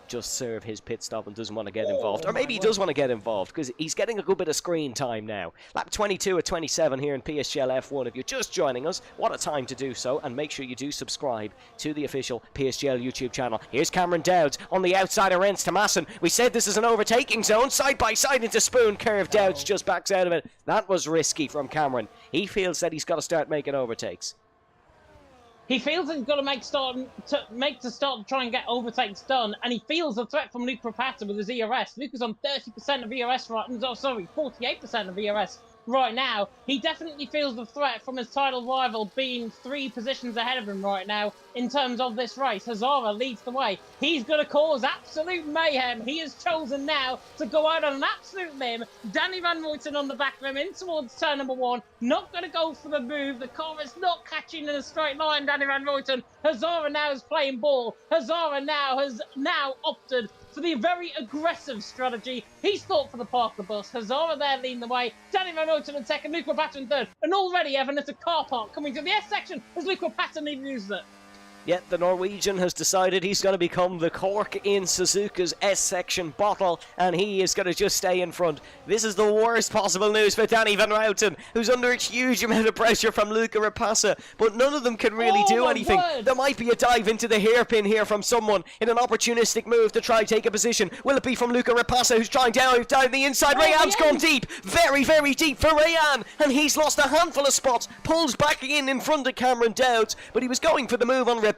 just serve his pit stop and doesn't want to get involved. Or maybe he does want to get involved because he's getting a good bit of screen time now. Lap 22 at 27 here in PSGL F1. If you're just joining us, what a time to do so. And make sure you do subscribe to the official PSGL YouTube channel. Here's Cameron Dowds on the outside of Rens Thomason. We said this is an overtaking zone. Side by side into Spoon Curve. Dowds just backs out of it. That was risky from Cameron. He feels that he's got to start making overtakes. He feels he's got to make to start to try and get overtakes done, and he feels the threat from Luke Rapassa with his ERS. Luke is on 30% of ERS right now. Oh, sorry, 48% of ERS right now. He definitely feels the threat from his title rival being 3 positions ahead of him right now in terms of this race. Hazara leads the way. He's going to cause absolute mayhem. He has chosen now to go out on an absolute limb. Danny Van Ruyten on the back of him in towards turn number 1. Not going to go for the move. The car is not catching in a straight line, Danny Van Ruyten. Hazara now is playing ball. Hazara now has opted for the very aggressive strategy. He's thought for the park the bus. Hazara there leading the way. Danny Van Ruyten in second. Luke Rapassa in third. And already, Evan, it's a car park coming to the S section as Luke Rapassa needs to use it. Yet the Norwegian has decided he's going to become the cork in Suzuka's S-section bottle, and he is going to just stay in front. This is the worst possible news for Danny Van Ruyten, who's under a huge amount of pressure from Luca Rapassa, but none of them can really do anything. Word. There might be a dive into the hairpin here from someone in an opportunistic move to try and take a position. Will it be from Luca Rapassa, who's trying down the inside? Rayan's gone deep, very, very deep for Rayan, and he's lost a handful of spots. Pulls back in front of Cameron Dowds, but he was going for the move on Rapassa.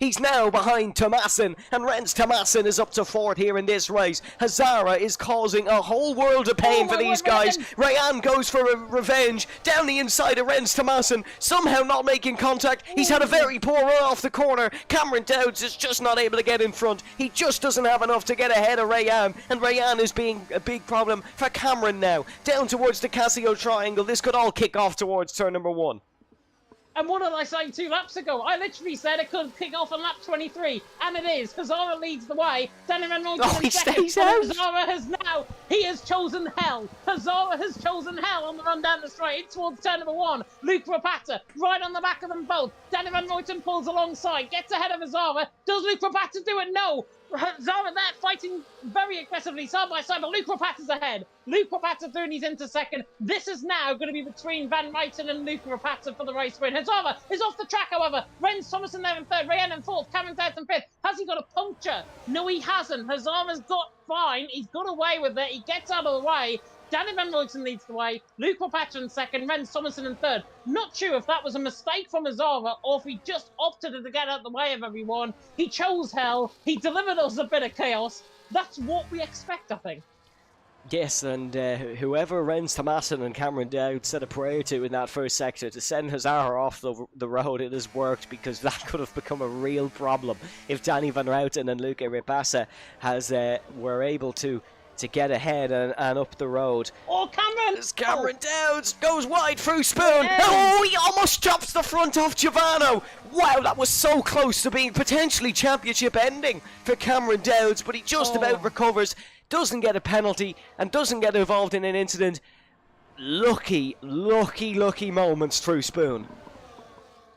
He's now behind Thomason, and Rens Thomason is up to 4th here in this race. Hazara is causing a whole world of pain for these guys. Rayan goes for a revenge down the inside of Rens Thomason, somehow not making contact. He's had a very poor run off the corner. Cameron Dowds is just not able to get in front. He just doesn't have enough to get ahead of Rayan, and Rayan is being a big problem for Cameron now. Down towards the Casio triangle. This could all kick off towards turn number 1. And what did I say 2 laps ago? I literally said it could kick off on lap 23, and it is. Hazara leads the way. Danny Van Ruyten in second. Stays out. Hazara he has chosen hell. Hazara has chosen hell on the run down the straight. It's towards turn number 1. Luke Rapassa right on the back of them both. Danny Van Ruyten pulls alongside, gets ahead of Hazara. Does Luke Rapassa do it? No. Hazara there fighting very aggressively side by side, but Luke Rapassa's ahead. Luke Rapassa through and he's into second. This is now going to be between Van Ruyten and Luke Rapassa for the race win. Hazara is off the track, however. Rens Thomason there in third, Rayan in fourth, Cameron Dowds in fifth. Has he got a puncture? No, he hasn't. Hazara's got fine. He's got away with it. He gets out of the way. Danny Van Ruyten leads the way. Luke Rapassa in second. Rens Thomason in third. Not sure if that was a mistake from Hazara or if he just opted to get out of the way of everyone. He chose hell. He delivered us a bit of chaos. That's what we expect, I think. Yes, and whoever Rens Thomason and Cameron Dowds said a prayer to in that first sector to send Hazara off the road, it has worked, because that could have become a real problem if Danny Van Ruyten and Luca Rapassa were able to get ahead and up the road. Oh, Cameron! As Cameron Dowds goes wide through Spoon. Oh, he almost chops the front off Giovanna. Wow, that was so close to being potentially championship ending for Cameron Dowds, but he just about recovers, doesn't get a penalty, and doesn't get involved in an incident. Lucky moments through Spoon.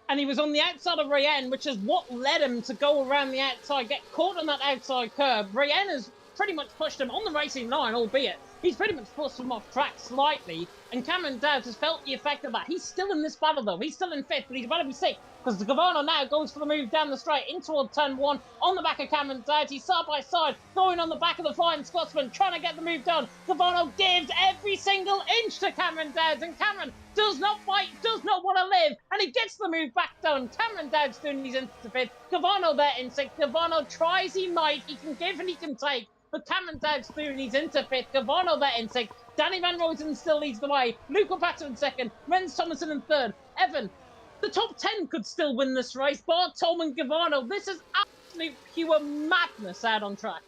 And he was on the outside of Rayan, which is what led him to go around the outside, get caught on that outside curb. Rayan has pretty much pushed him on the racing line, albeit He's pretty much pushed him off track slightly, and Cameron Dowd has felt the effect of that. He's still in this battle, though. He's still in 5th, but he's about to be 6th, because Gavano now goes for the move down the straight in toward turn 1 on the back of Cameron Dowd. He's side by side, going on the back of the Flying Scotsman, trying to get the move done. Gavano gives every single inch to Cameron Dowd, and Cameron does not fight, does not want to live, and he gets the move back done. Cameron Dowd's doing his into 5th. Gavano there in 6th. Gavano tries, he might, he can give and he can take, but Cameron Dowd's doing his into 5th. Gavano there in 6th. Danny Van Ruyten still leads the way. Luca Pato in 2nd. Rens Thomason in 3rd. Evan, the top 10 could still win this race. Bart, Tom and Gavano. This is absolute pure madness out on track.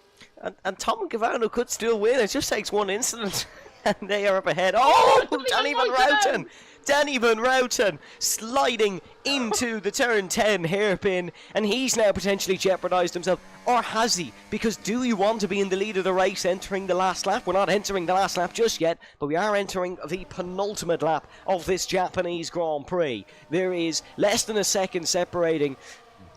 And Tom and Gavano could still win. It just takes one incident. And they are up ahead. Oh, Danny Van Ruyten! Danny Van Ruyten sliding into the turn 10 hairpin, and he's now potentially jeopardised himself. Or has he? Because do you want to be in the lead of the race entering the last lap? We're not entering the last lap just yet, but we are entering the penultimate lap of this Japanese Grand Prix. There is less than a second separating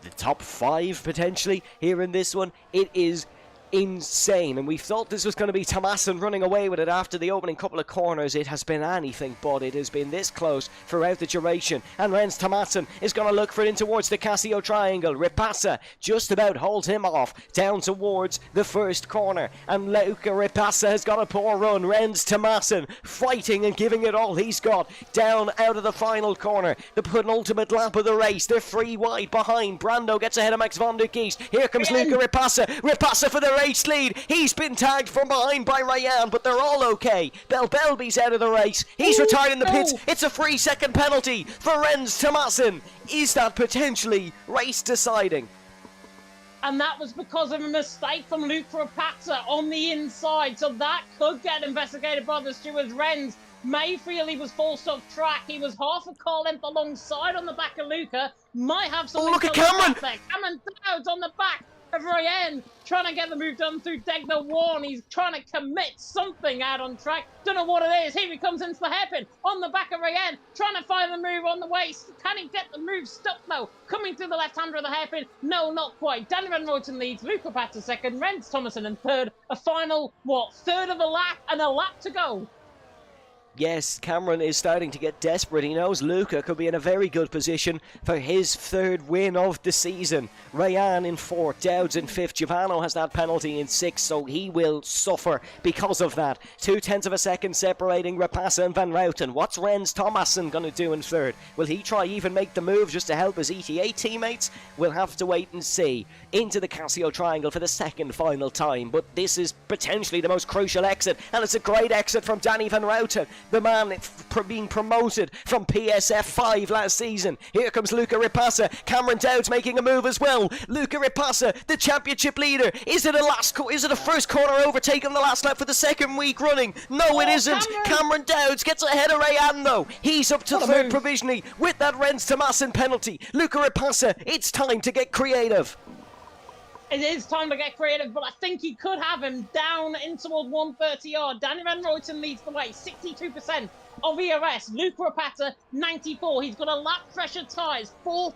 the top 5 potentially here in this one. It is insane, and we thought this was going to be Thomason running away with it after the opening couple of corners. It has been anything but. It has been this close throughout the duration, and Rens Thomason is going to look for it in towards the Casio triangle. Ripassa just about holds him off down towards the first corner, and Luca Ripassa has got a poor run. Rens Thomason fighting and giving it all he's got down out of the final corner, the penultimate lap of the race. They're 3 wide behind. Brando gets ahead of Max van der Geest. Here comes Luca Ripassa. Ripassa for the race lead. He's been tagged from behind by Ryan, but they're all okay. Belby's out of the race. He's retired in the pits. It's a 3-second penalty for Rens Thomason. Is that potentially race deciding? And that was because of a mistake from Luke Rapazza on the inside, so that could get investigated by the stewards. Rens may feel he was forced off track. He was half a car length alongside on the back of Luca. Might have something. Oh, look at Cameron! Cameron Dowd's on the back of Ryan, trying to get the move done through Degner 1. He's trying to commit something out on track. Don't know what it is. Here he comes into the hairpin on the back of Ryan, trying to find the move on the waist. Can he get the move stuck though? Coming through the left-hander of the hairpin? No, not quite. Danny Van Ruyten leads. Luca Pato 2nd. Rens Thomason in 3rd. A final, 3rd of a lap and a lap to go. Yes, Cameron is starting to get desperate. He knows Luca could be in a very good position for his 3rd win of the season. Ryan in 4th, Dowds in 5th. Giovanni has that penalty in 6th, so he will suffer because of that. 0.2 of a second separating Rapassa and Van Ruyten. What's Rens Thomason going to do in 3rd? Will he try even make the move just to help his ETA teammates? We'll have to wait and see. Into the Casio triangle for the 2nd final time, but this is potentially the most crucial exit, and it's a great exit from Danny Van Ruyten, the man being promoted from PSF 5 last season. Here comes Luca Ripassa. Cameron Dowd's making a move as well. Luca Ripassa, the championship leader. Is it a first corner overtake on the last lap for the 2nd week running? No, it isn't. Cameron Dowds gets ahead of Rayan though. He's up to 3rd provisionally with that Rens Thomason penalty. Luca Ripassa, it's time to get creative. It is time to get creative, but I think he could have him down in toward 130 yard. Danny Van Ruyten leads the way, 62% of ERS. Luke Rapata, 94. He's got a lap pressure tyres, 4%.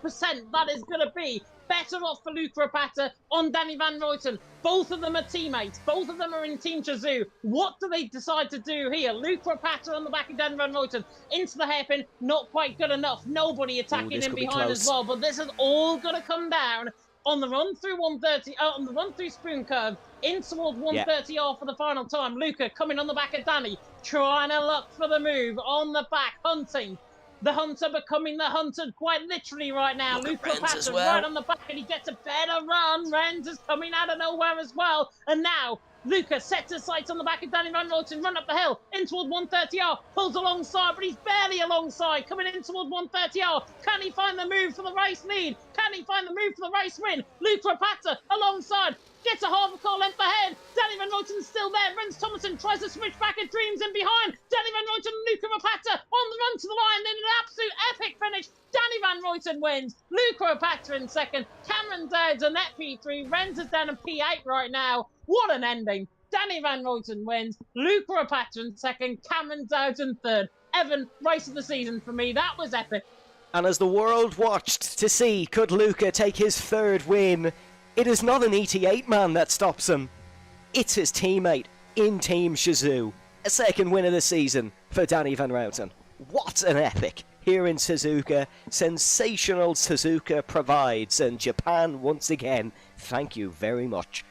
That is going to be better off for Luke Rapata on Danny Van Ruyten. Both of them are teammates. Both of them are in Team Chazoo. What do they decide to do here? Luke Rapata on the back of Danny Van Ruyten. Into the hairpin, not quite good enough. Nobody attacking him behind as well, but this is all going to come down on the run through 130, on the run through Spoon Curve, in toward 130 off for the final time. Luca coming on the back of Danny, trying to look for the move on the back, hunting. The hunter becoming the hunted quite literally right now. Luca Patton right on the back, and he gets a better run. Renz is coming out of nowhere as well. And now Luca sets his sights on the back of Danny Van Ruyten, run up the hill, in toward 130R, pulls alongside, but he's barely alongside, coming in toward 130R. Can he find the move for the race lead? Can he find the move for the race win? Luca Rapata alongside, gets a half a car length ahead. Danny Van Ruyten's still there. Rens Thomason tries to switch back and Dreams in behind. Danny Van Ruyten and Luca Rapata on the run to the line. Then an absolute epic finish. Danny Van Ruyten wins. Luca Rapata in second. Cameron Dowds on that P3. Rens is down in P8 right now. What an ending. Danny Van Ruyten wins. Luca Rapata in second. Cameron Dowds in third. Evan, race of the season for me. That was epic. And as the world watched to see could Luca take his third win, it is not an ET8 man that stops him. It's his teammate in Team Shazoo. A second win of the season for Danny Van Routen. What an epic here in Suzuka. Sensational Suzuka provides, and Japan once again, thank you very much.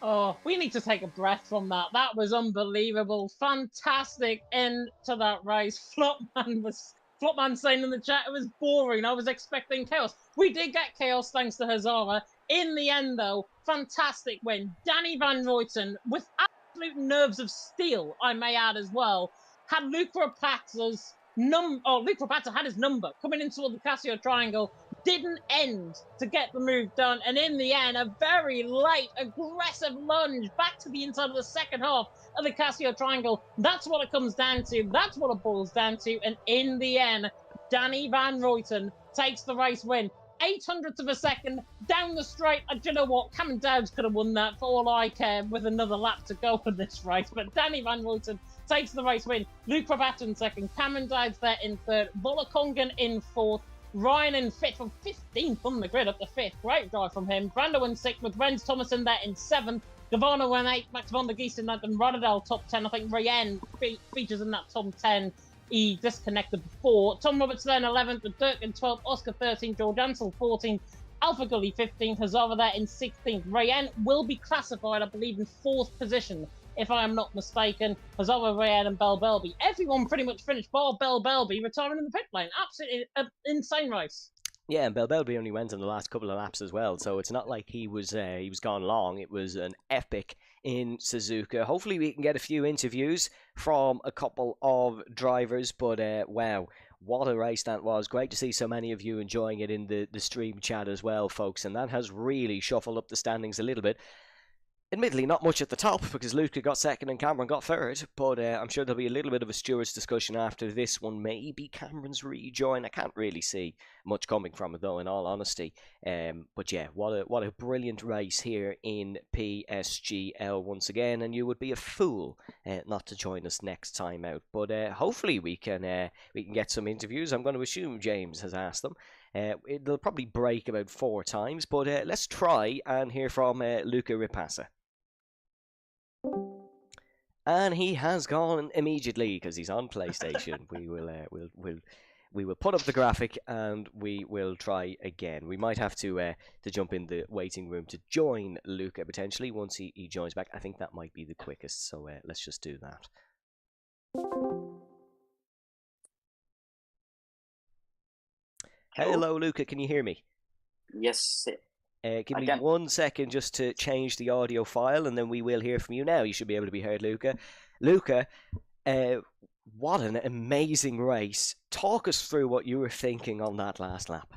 Oh, we need to take a breath from that. That was unbelievable. Fantastic end to that race. Flopman saying in the chat it was boring. I was expecting chaos. We did get chaos thanks to Hazara. In the end, though, fantastic win. Danny Van Royten, with absolute nerves of steel, I may add as well, had Luke Rapazza's Luke Rapazza had his number coming into the Casio Triangle, didn't end to get the move done, and in the end, a very late, aggressive lunge back to the inside of the second half of the Casio Triangle. That's what it comes down to. That's what it boils down to. And in the end, Danny Van Royten takes the race win. 800th of a second down the straight. And you know what? Cameron Dowds could have won that for all I care with another lap to go in this race. But Danny Van Royten takes the race win. Luke Rabat in second. Cameron Dowds there in third. Volakongan in fourth. Ryan in fifth from 15th on the grid up to fifth. Great drive from him. Brando in sixth with Renz Thomason there in seventh. Gavano in eighth. Max von der Geest in ninth. And Rodadell top 10. I think Rayen features in that top 10. He disconnected before. Tom Roberts there in 11th, with Dirk in 12th, Oscar 13th, George Ansel 14th, Alpha Gully 15th, Hazara there in 16th. Rayen will be classified, I believe, in 4th position, if I am not mistaken. Hazara, Rayen and Bell Belby. Everyone pretty much finished, bar Bell Belby retiring in the pit lane. Absolutely insane race. Yeah, and Bell Belby only went in the last couple of laps as well, so it's not like he was gone long. It was an epic in Suzuka. Hopefully we can get a few interviews from a couple of drivers, but wow, what a race that was. Great to see so many of you enjoying it in the stream chat as well, folks, and that has really shuffled up the standings a little bit. Admittedly, not much at the top, because Luca got second and Cameron got third, but I'm sure there'll be a little bit of a stewards discussion after this one. Maybe Cameron's rejoin. I can't really see much coming from it, though, in all honesty. But yeah, what a brilliant race here in PSGL once again, and you would be a fool not to join us next time out. But hopefully we can get some interviews. I'm going to assume James has asked them. It'll probably break about 4 times, but let's try and hear from Luca Rapazza. And he has gone immediately because he's on PlayStation. We will put up the graphic and we will try again. We might have to jump in the waiting room to join Luca potentially once he joins back. I think that might be the quickest, so let's just do that. Hello, Luca. Can you hear me? Yes. Give me 1 second just to change the audio file, and then we will hear from you now. You should be able to be heard, Luca. Luca, what an amazing race. Talk us through what you were thinking on that last lap.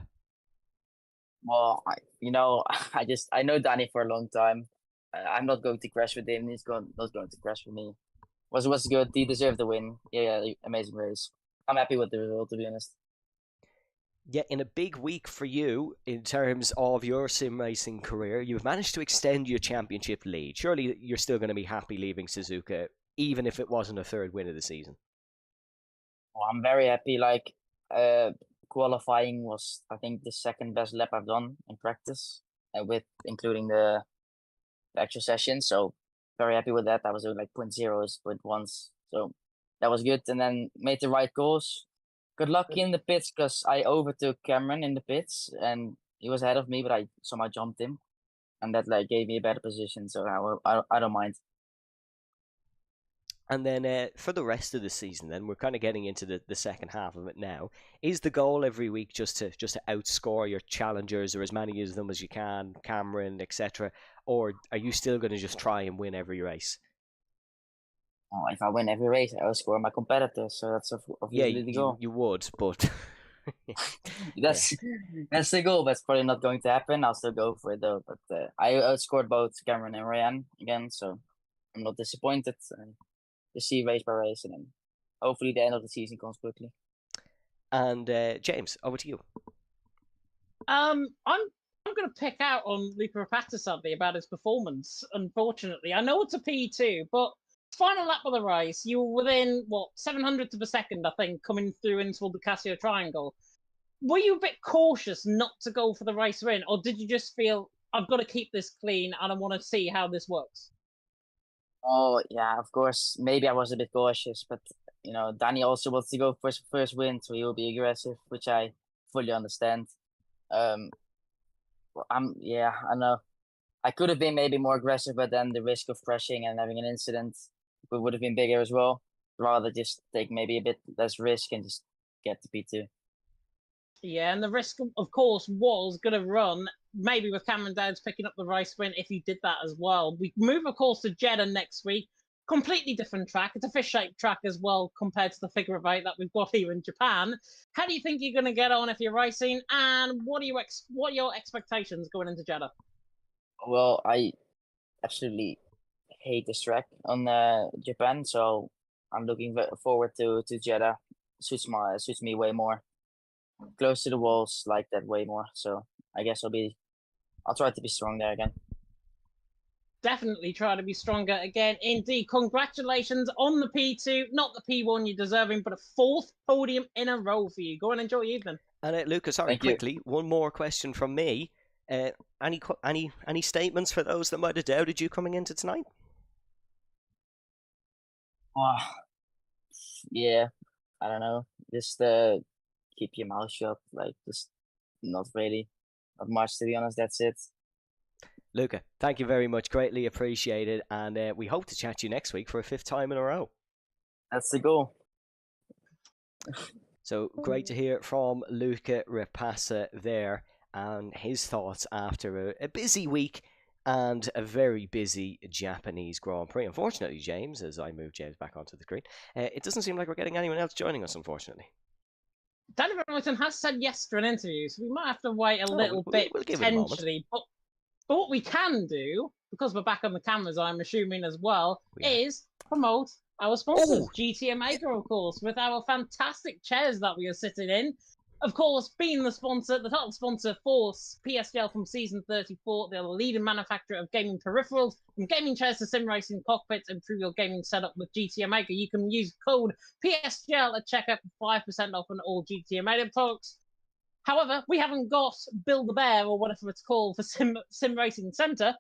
Well, I know Danny for a long time. I'm not going to crash with him. He's not going to crash with me. Was good. He deserved the win. Yeah, amazing race. I'm happy with the result, to be honest. Yeah, in a big week for you in terms of your sim racing career, you've managed to extend your championship lead. Surely you're still going to be happy leaving Suzuka, even if it wasn't a third win of the season. Well, I'm very happy. Qualifying was, I think, the second best lap I've done in practice, with including the actual session. So very happy with that. I was doing like 0.0s, 0.1s. So that was good. And then made the right calls. Good luck in the pits because I overtook Cameron in the pits and he was ahead of me, but I somehow jumped him, and that gave me a better position. So I don't mind. And then for the rest of the season, then we're kind of getting into the second half of it now. Is the goal every week just to outscore your challengers, or as many of them as you can, Cameron, etc., or are you still going to just try and win every race? Oh, if I win every race, I will score my competitors. So that's obviously the goal. You would, but that's the goal. That's probably not going to happen. I'll still go for it though. But I outscored both Cameron and Ryan again, so I'm not disappointed. To see race by race, and then hopefully the end of the season comes quickly. And James, over to you. I'm going to pick out on Luca Rapazza something about his performance. Unfortunately, I know it's a P2, but final lap of the race, you were within 700th of a second, I think, coming through into the Casio Triangle. Were you a bit cautious not to go for the race win, or did you just feel I've got to keep this clean and I want to see how this works? Oh yeah, of course. Maybe I was a bit cautious, but Danny also wants to go for his first win, so he will be aggressive, which I fully understand. Um, I know. I could have been maybe more aggressive, but then the risk of crashing and having an incident would have been bigger as well. Rather just take maybe a bit less risk and just get to P2. Yeah, and the risk, of course, was going to run maybe with Cameron Dowds picking up the race win if he did that as well. We move, of course, to Jeddah next week. Completely different track. It's a fish-shaped track as well compared to the figure of eight that we've got here in Japan. How do you think you're going to get on if you're racing? And what are your expectations going into Jeddah? Well, I absolutely hate this track on Japan, so I'm looking forward to Jeddah. Suits me way more. Close to the walls, like that way more. So I guess I'll try to be strong there again. Definitely try to be stronger again. Indeed, congratulations on the P2, not the P1 you're deserving, but a fourth podium in a row for you. Go and enjoy your evening. And Lucas, sorry, Thank you. quickly, one more question from me. Any statements for those that might have doubted you coming into tonight? Yeah, I don't know. Just keep your mouth shut. Like, just not much to be honest. That's it. Luca, thank you very much. Greatly appreciated. And we hope to chat to you next week for a fifth time in a row. That's the goal. So great to hear from Luca Rapassa there and his thoughts after a busy week and a very busy Japanese Grand Prix. Unfortunately, James, as I move James back onto the screen, it doesn't seem like we're getting anyone else joining us, unfortunately. Danny Remington has said yes to an interview, so we might have to wait a little bit we'll give it a moment. potentially. But what we can do, because we're back on the cameras, I'm assuming as well, is promote our sponsors. GTM Maker, of course, with our fantastic chairs that we are sitting in. Of course, being the title sponsor for PSGL from season 34, they're the leading manufacturer of gaming peripherals, from gaming chairs to sim racing cockpits. Improve your gaming setup with GTM Maker. You can use code PSGL at checkout for 5% off on all GTM Maker products. However, we haven't got Build the Bear or whatever it's called for Sim Racing Centre,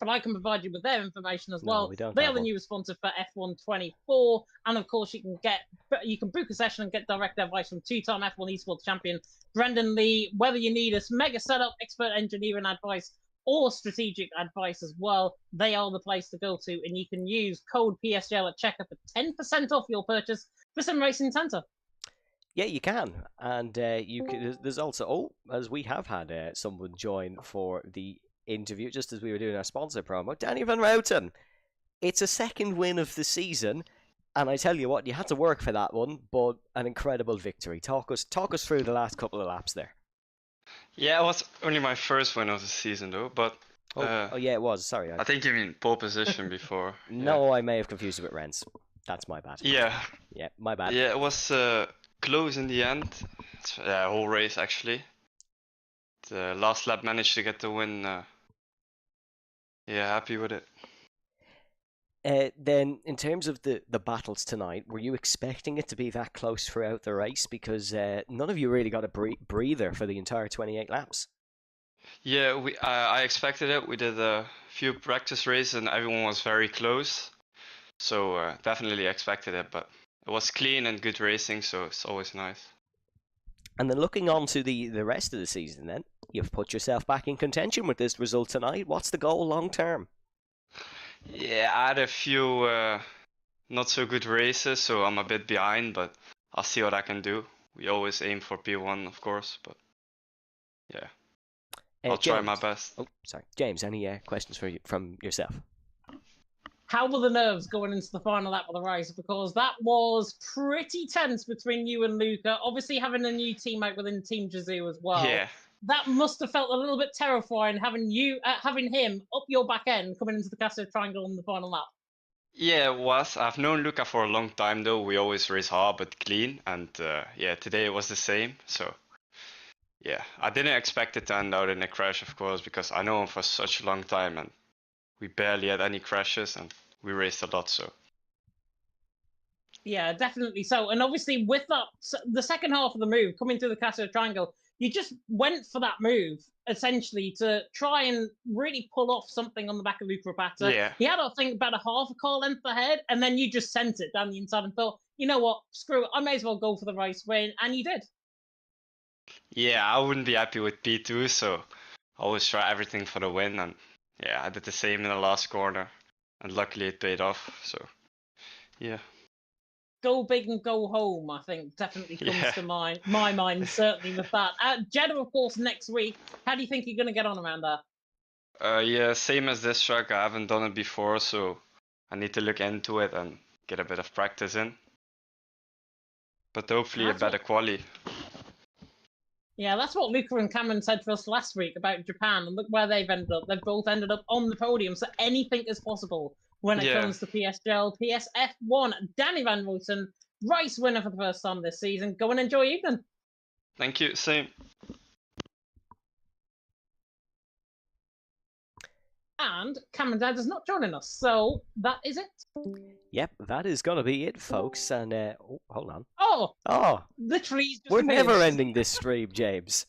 but I can provide you with their information as well. They are the newest sponsor for F124, and of course you can book a session and get direct advice from two-time F1 esports champion Brendan Lee. Whether you need a mega setup, expert engineering advice, or strategic advice as well, they are the place to go to, and you can use code PSGL at checkout for 10% off your purchase for Sim Racing Centre. Yeah, you can, and there's also as we have had someone join for the interview just as we were doing our sponsor promo, Danny Van Routen. It's a second win of the season, and I tell you what, you had to work for that one, but an incredible victory. Talk us through the last couple of laps there. Yeah, it was only my first win of the season though, but yeah, it was. Sorry, I think you mean pole position before. No, I may have confused it with Renz. That's my bad. Yeah, my bad. Yeah, it was close in the end. Whole race actually. The last lap managed to get the win. Happy with it. Then, in terms of the battles tonight, were you expecting it to be that close throughout the race? Because none of you really got a breather for the entire 28 laps. Yeah, I expected it. We did a few practice races and everyone was very close. So definitely expected it, but it was clean and good racing, so it's always nice. And then looking on to the rest of the season then, you've put yourself back in contention with this result tonight. What's the goal long term? Yeah, I had a few not so good races, so I'm a bit behind, but I'll see what I can do. We always aim for P1, of course, but yeah. I'll try my best. Oh, sorry. James, any questions from yourself? How were the nerves going into the final lap of the race? Because that was pretty tense between you and Luca. Obviously, having a new teammate within Team Jizu as well. Yeah. That must have felt a little bit terrifying having him up your back end coming into the Castle Triangle on the final lap. Yeah, it was. I've known Luca for a long time though. We always race hard but clean, and today it was the same. So yeah, I didn't expect it to end out in a crash, of course, because I know him for such a long time and we barely had any crashes and we raced a lot, so. Yeah, definitely so. And obviously with that, the second half of the move, coming through the Castle Triangle, You just went for that move, essentially, to try and really pull off something on the back of Luca Rapata. Yeah. He had, I think, about a half a car length ahead, and then you just sent it down the inside and thought, you know what, screw it, I may as well go for the race win, and you did. Yeah, I wouldn't be happy with P2, so I always try everything for the win, and yeah, I did the same in the last corner, and luckily it paid off, so yeah. Go big and go home, I think, definitely comes Yeah. to my mind, certainly with that. Jeddah, of course, next week. How do you think you're going to get on around there? Yeah, same as this track, I haven't done it before, so I need to look into it and get a bit of practice in. But hopefully a That's better what- quali. Yeah, that's what Luca and Cameron said to us last week about Japan, and look where they've ended up. They've both ended up on the podium, so anything is possible when it Yeah. comes to PSGL, PSF1. Danny Van Wilton, race winner for the first time this season. Go and enjoy your evening. Thank you, same. And Cameron Dad is not joining us, so that is it. Yep, that is going to be it, folks. And, oh, hold on. Oh, Oh, literally, he's just we're never finished. ending this stream, James.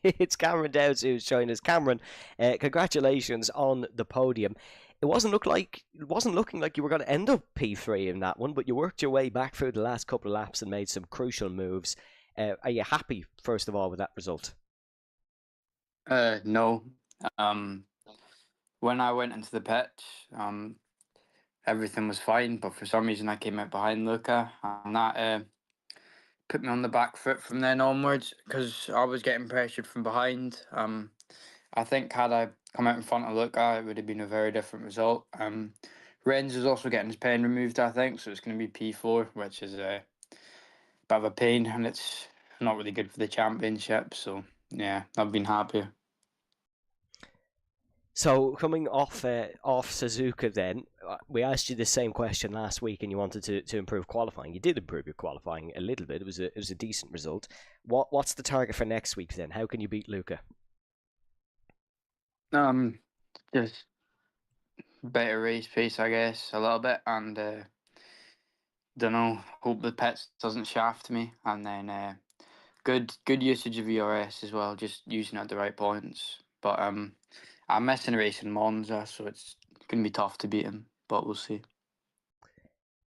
It's Cameron Dowds who's joined us. Cameron, congratulations on the podium. It wasn't looking like you were going to end up P3 in that one, but you worked your way back through the last couple of laps and made some crucial moves. Are you happy, first of all, with that result? No. When I went into the pit, everything was fine, but for some reason I came out behind Luca, and that put me on the back foot from then onwards because I was getting pressured from behind. I think had I come out in front of Luca, it would have been a very different result. Renz is also getting his pen removed, I think, so it's going to be P4, which is a bit of a pain, and it's not really good for the championship. So yeah, I've been happy. So coming off Suzuka, then we asked you the same question last week, and you wanted to improve qualifying. You did improve your qualifying a little bit. It was a decent result. What's the target for next week then? How can you beat Luca? Just better race pace, I guess, a little bit, and don't know. Hope the pits doesn't shaft me, and then good usage of ERS as well, just using it at the right points. But I'm missing a race in Monza, so it's gonna be tough to beat him. But we'll see.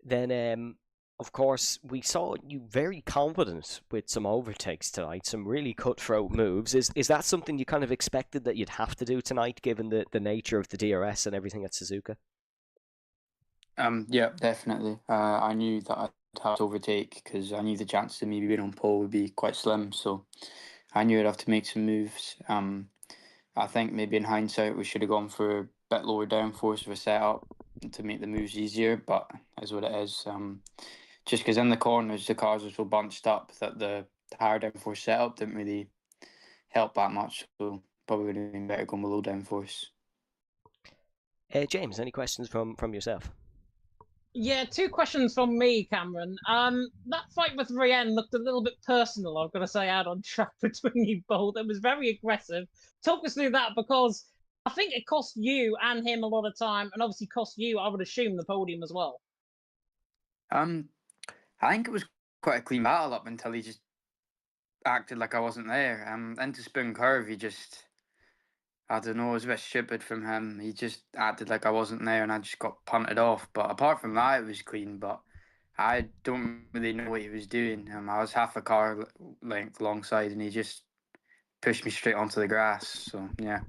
Then, of course, we saw you very confident with some overtakes tonight, some really cutthroat moves. Is that something you kind of expected that you'd have to do tonight, given the nature of the DRS and everything at Suzuka? Yeah, definitely. I knew that I'd have to overtake because I knew the chance of me being on pole would be quite slim. So I knew I'd have to make some moves. I think maybe in hindsight we should have gone for a bit lower downforce of a setup to make the moves easier, but is what it is. Just because in the corners the cars were so bunched up that the higher downforce setup didn't really help that much. So probably would have been better going below downforce. James, any questions from yourself? Yeah, 2 questions from me, Cameron. That fight with Rienne looked a little bit personal, I've got to say, out on track between you both. It was very aggressive. Talk us through that, because I think it cost you and him a lot of time, and obviously cost you, I would assume, the podium as well. I think it was quite a clean battle up until he just acted like I wasn't there. Into Spoon Curve, he just, I don't know, it was a bit stupid from him. He just acted like I wasn't there and I just got punted off. But apart from that, it was clean. But I don't really know what he was doing. I was half a car length alongside and he just pushed me straight onto the grass. So, yeah.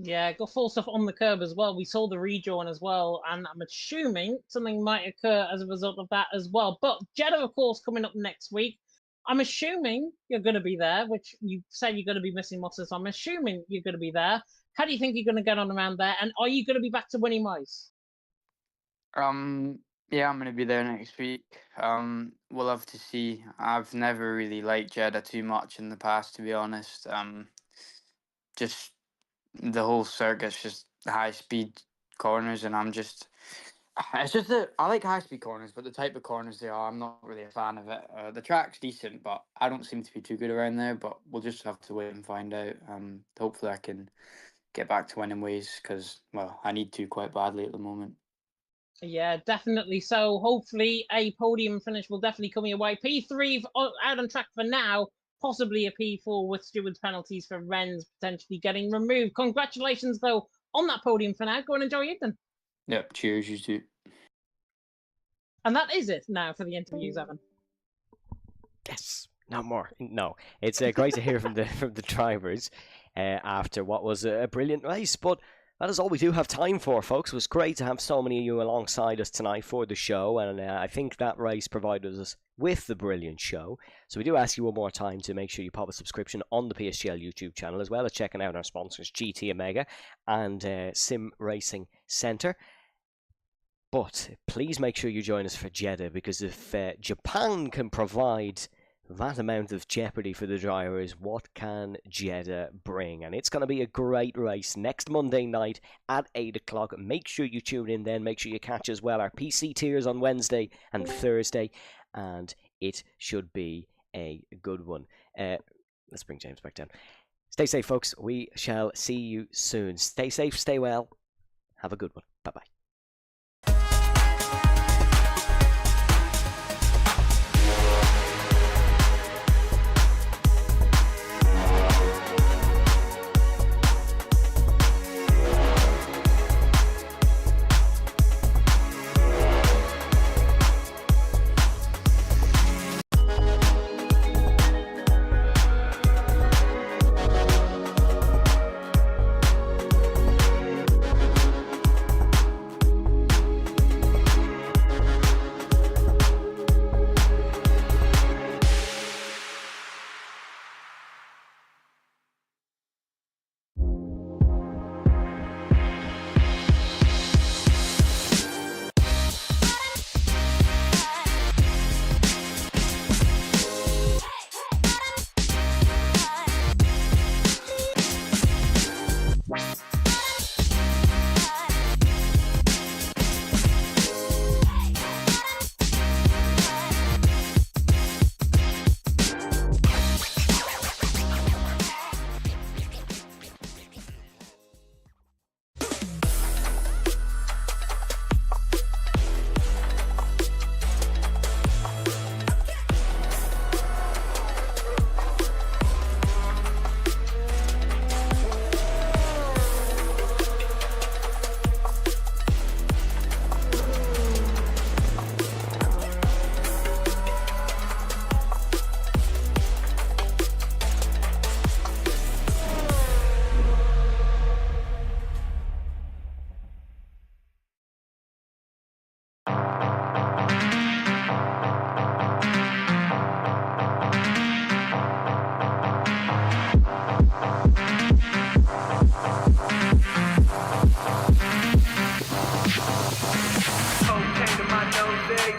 Yeah, got full stuff on the curb as well. We saw the rejoin as well, and I'm assuming something might occur as a result of that as well. But Jeddah, of course, coming up next week. I'm assuming you're going to be there, which you said you're going to be missing Mosses. So I'm assuming you're going to be there. How do you think you're going to get on around there? And are you going to be back to winning mice? Yeah, I'm going to be there next week. We'll have to see. I've never really liked Jeddah too much in the past, to be honest. Just the whole circuit's just high speed corners, and it's just that I like high speed corners, but the type of corners they are, I'm not really a fan of it. The track's decent, but I don't seem to be too good around there. But we'll just have to wait and find out. Hopefully I can get back to winning ways because, well, I need to quite badly at the moment. Yeah, definitely. So hopefully a podium finish will definitely come your way. P3 out on track for now. possibly a P4 with stewards penalties for Rennes potentially getting removed. Congratulations, though, on that podium for now. Go and enjoy it then. Yep, cheers, you too. And that is it now for the interviews, Evan. Yes, no more. No, it's great to hear from the drivers after what was a brilliant race. But that is all we do have time for, folks. It was great to have so many of you alongside us tonight for the show, and I think that race provided us with the brilliant show. So we do ask you one more time to make sure you pop a subscription on the PSGL YouTube channel, as well as checking out our sponsors GT Omega and Sim Racing Centre. But please make sure you join us for Jeddah, because if Japan can provide that amount of jeopardy for the drivers, what can Jeddah bring? And it's going to be a great race next Monday night at 8 o'clock. Make sure you tune in then. Make sure you catch as well our PC tiers on Wednesday and Thursday. And it should be a good one. Let's bring James back down. Stay safe, folks. We shall see you soon. Stay safe, stay well. Have a good one. Bye-bye.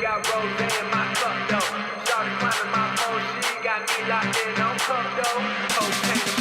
Got rose in my cup though. Started climbing my pole, she got me locked in on cup though. Cocaine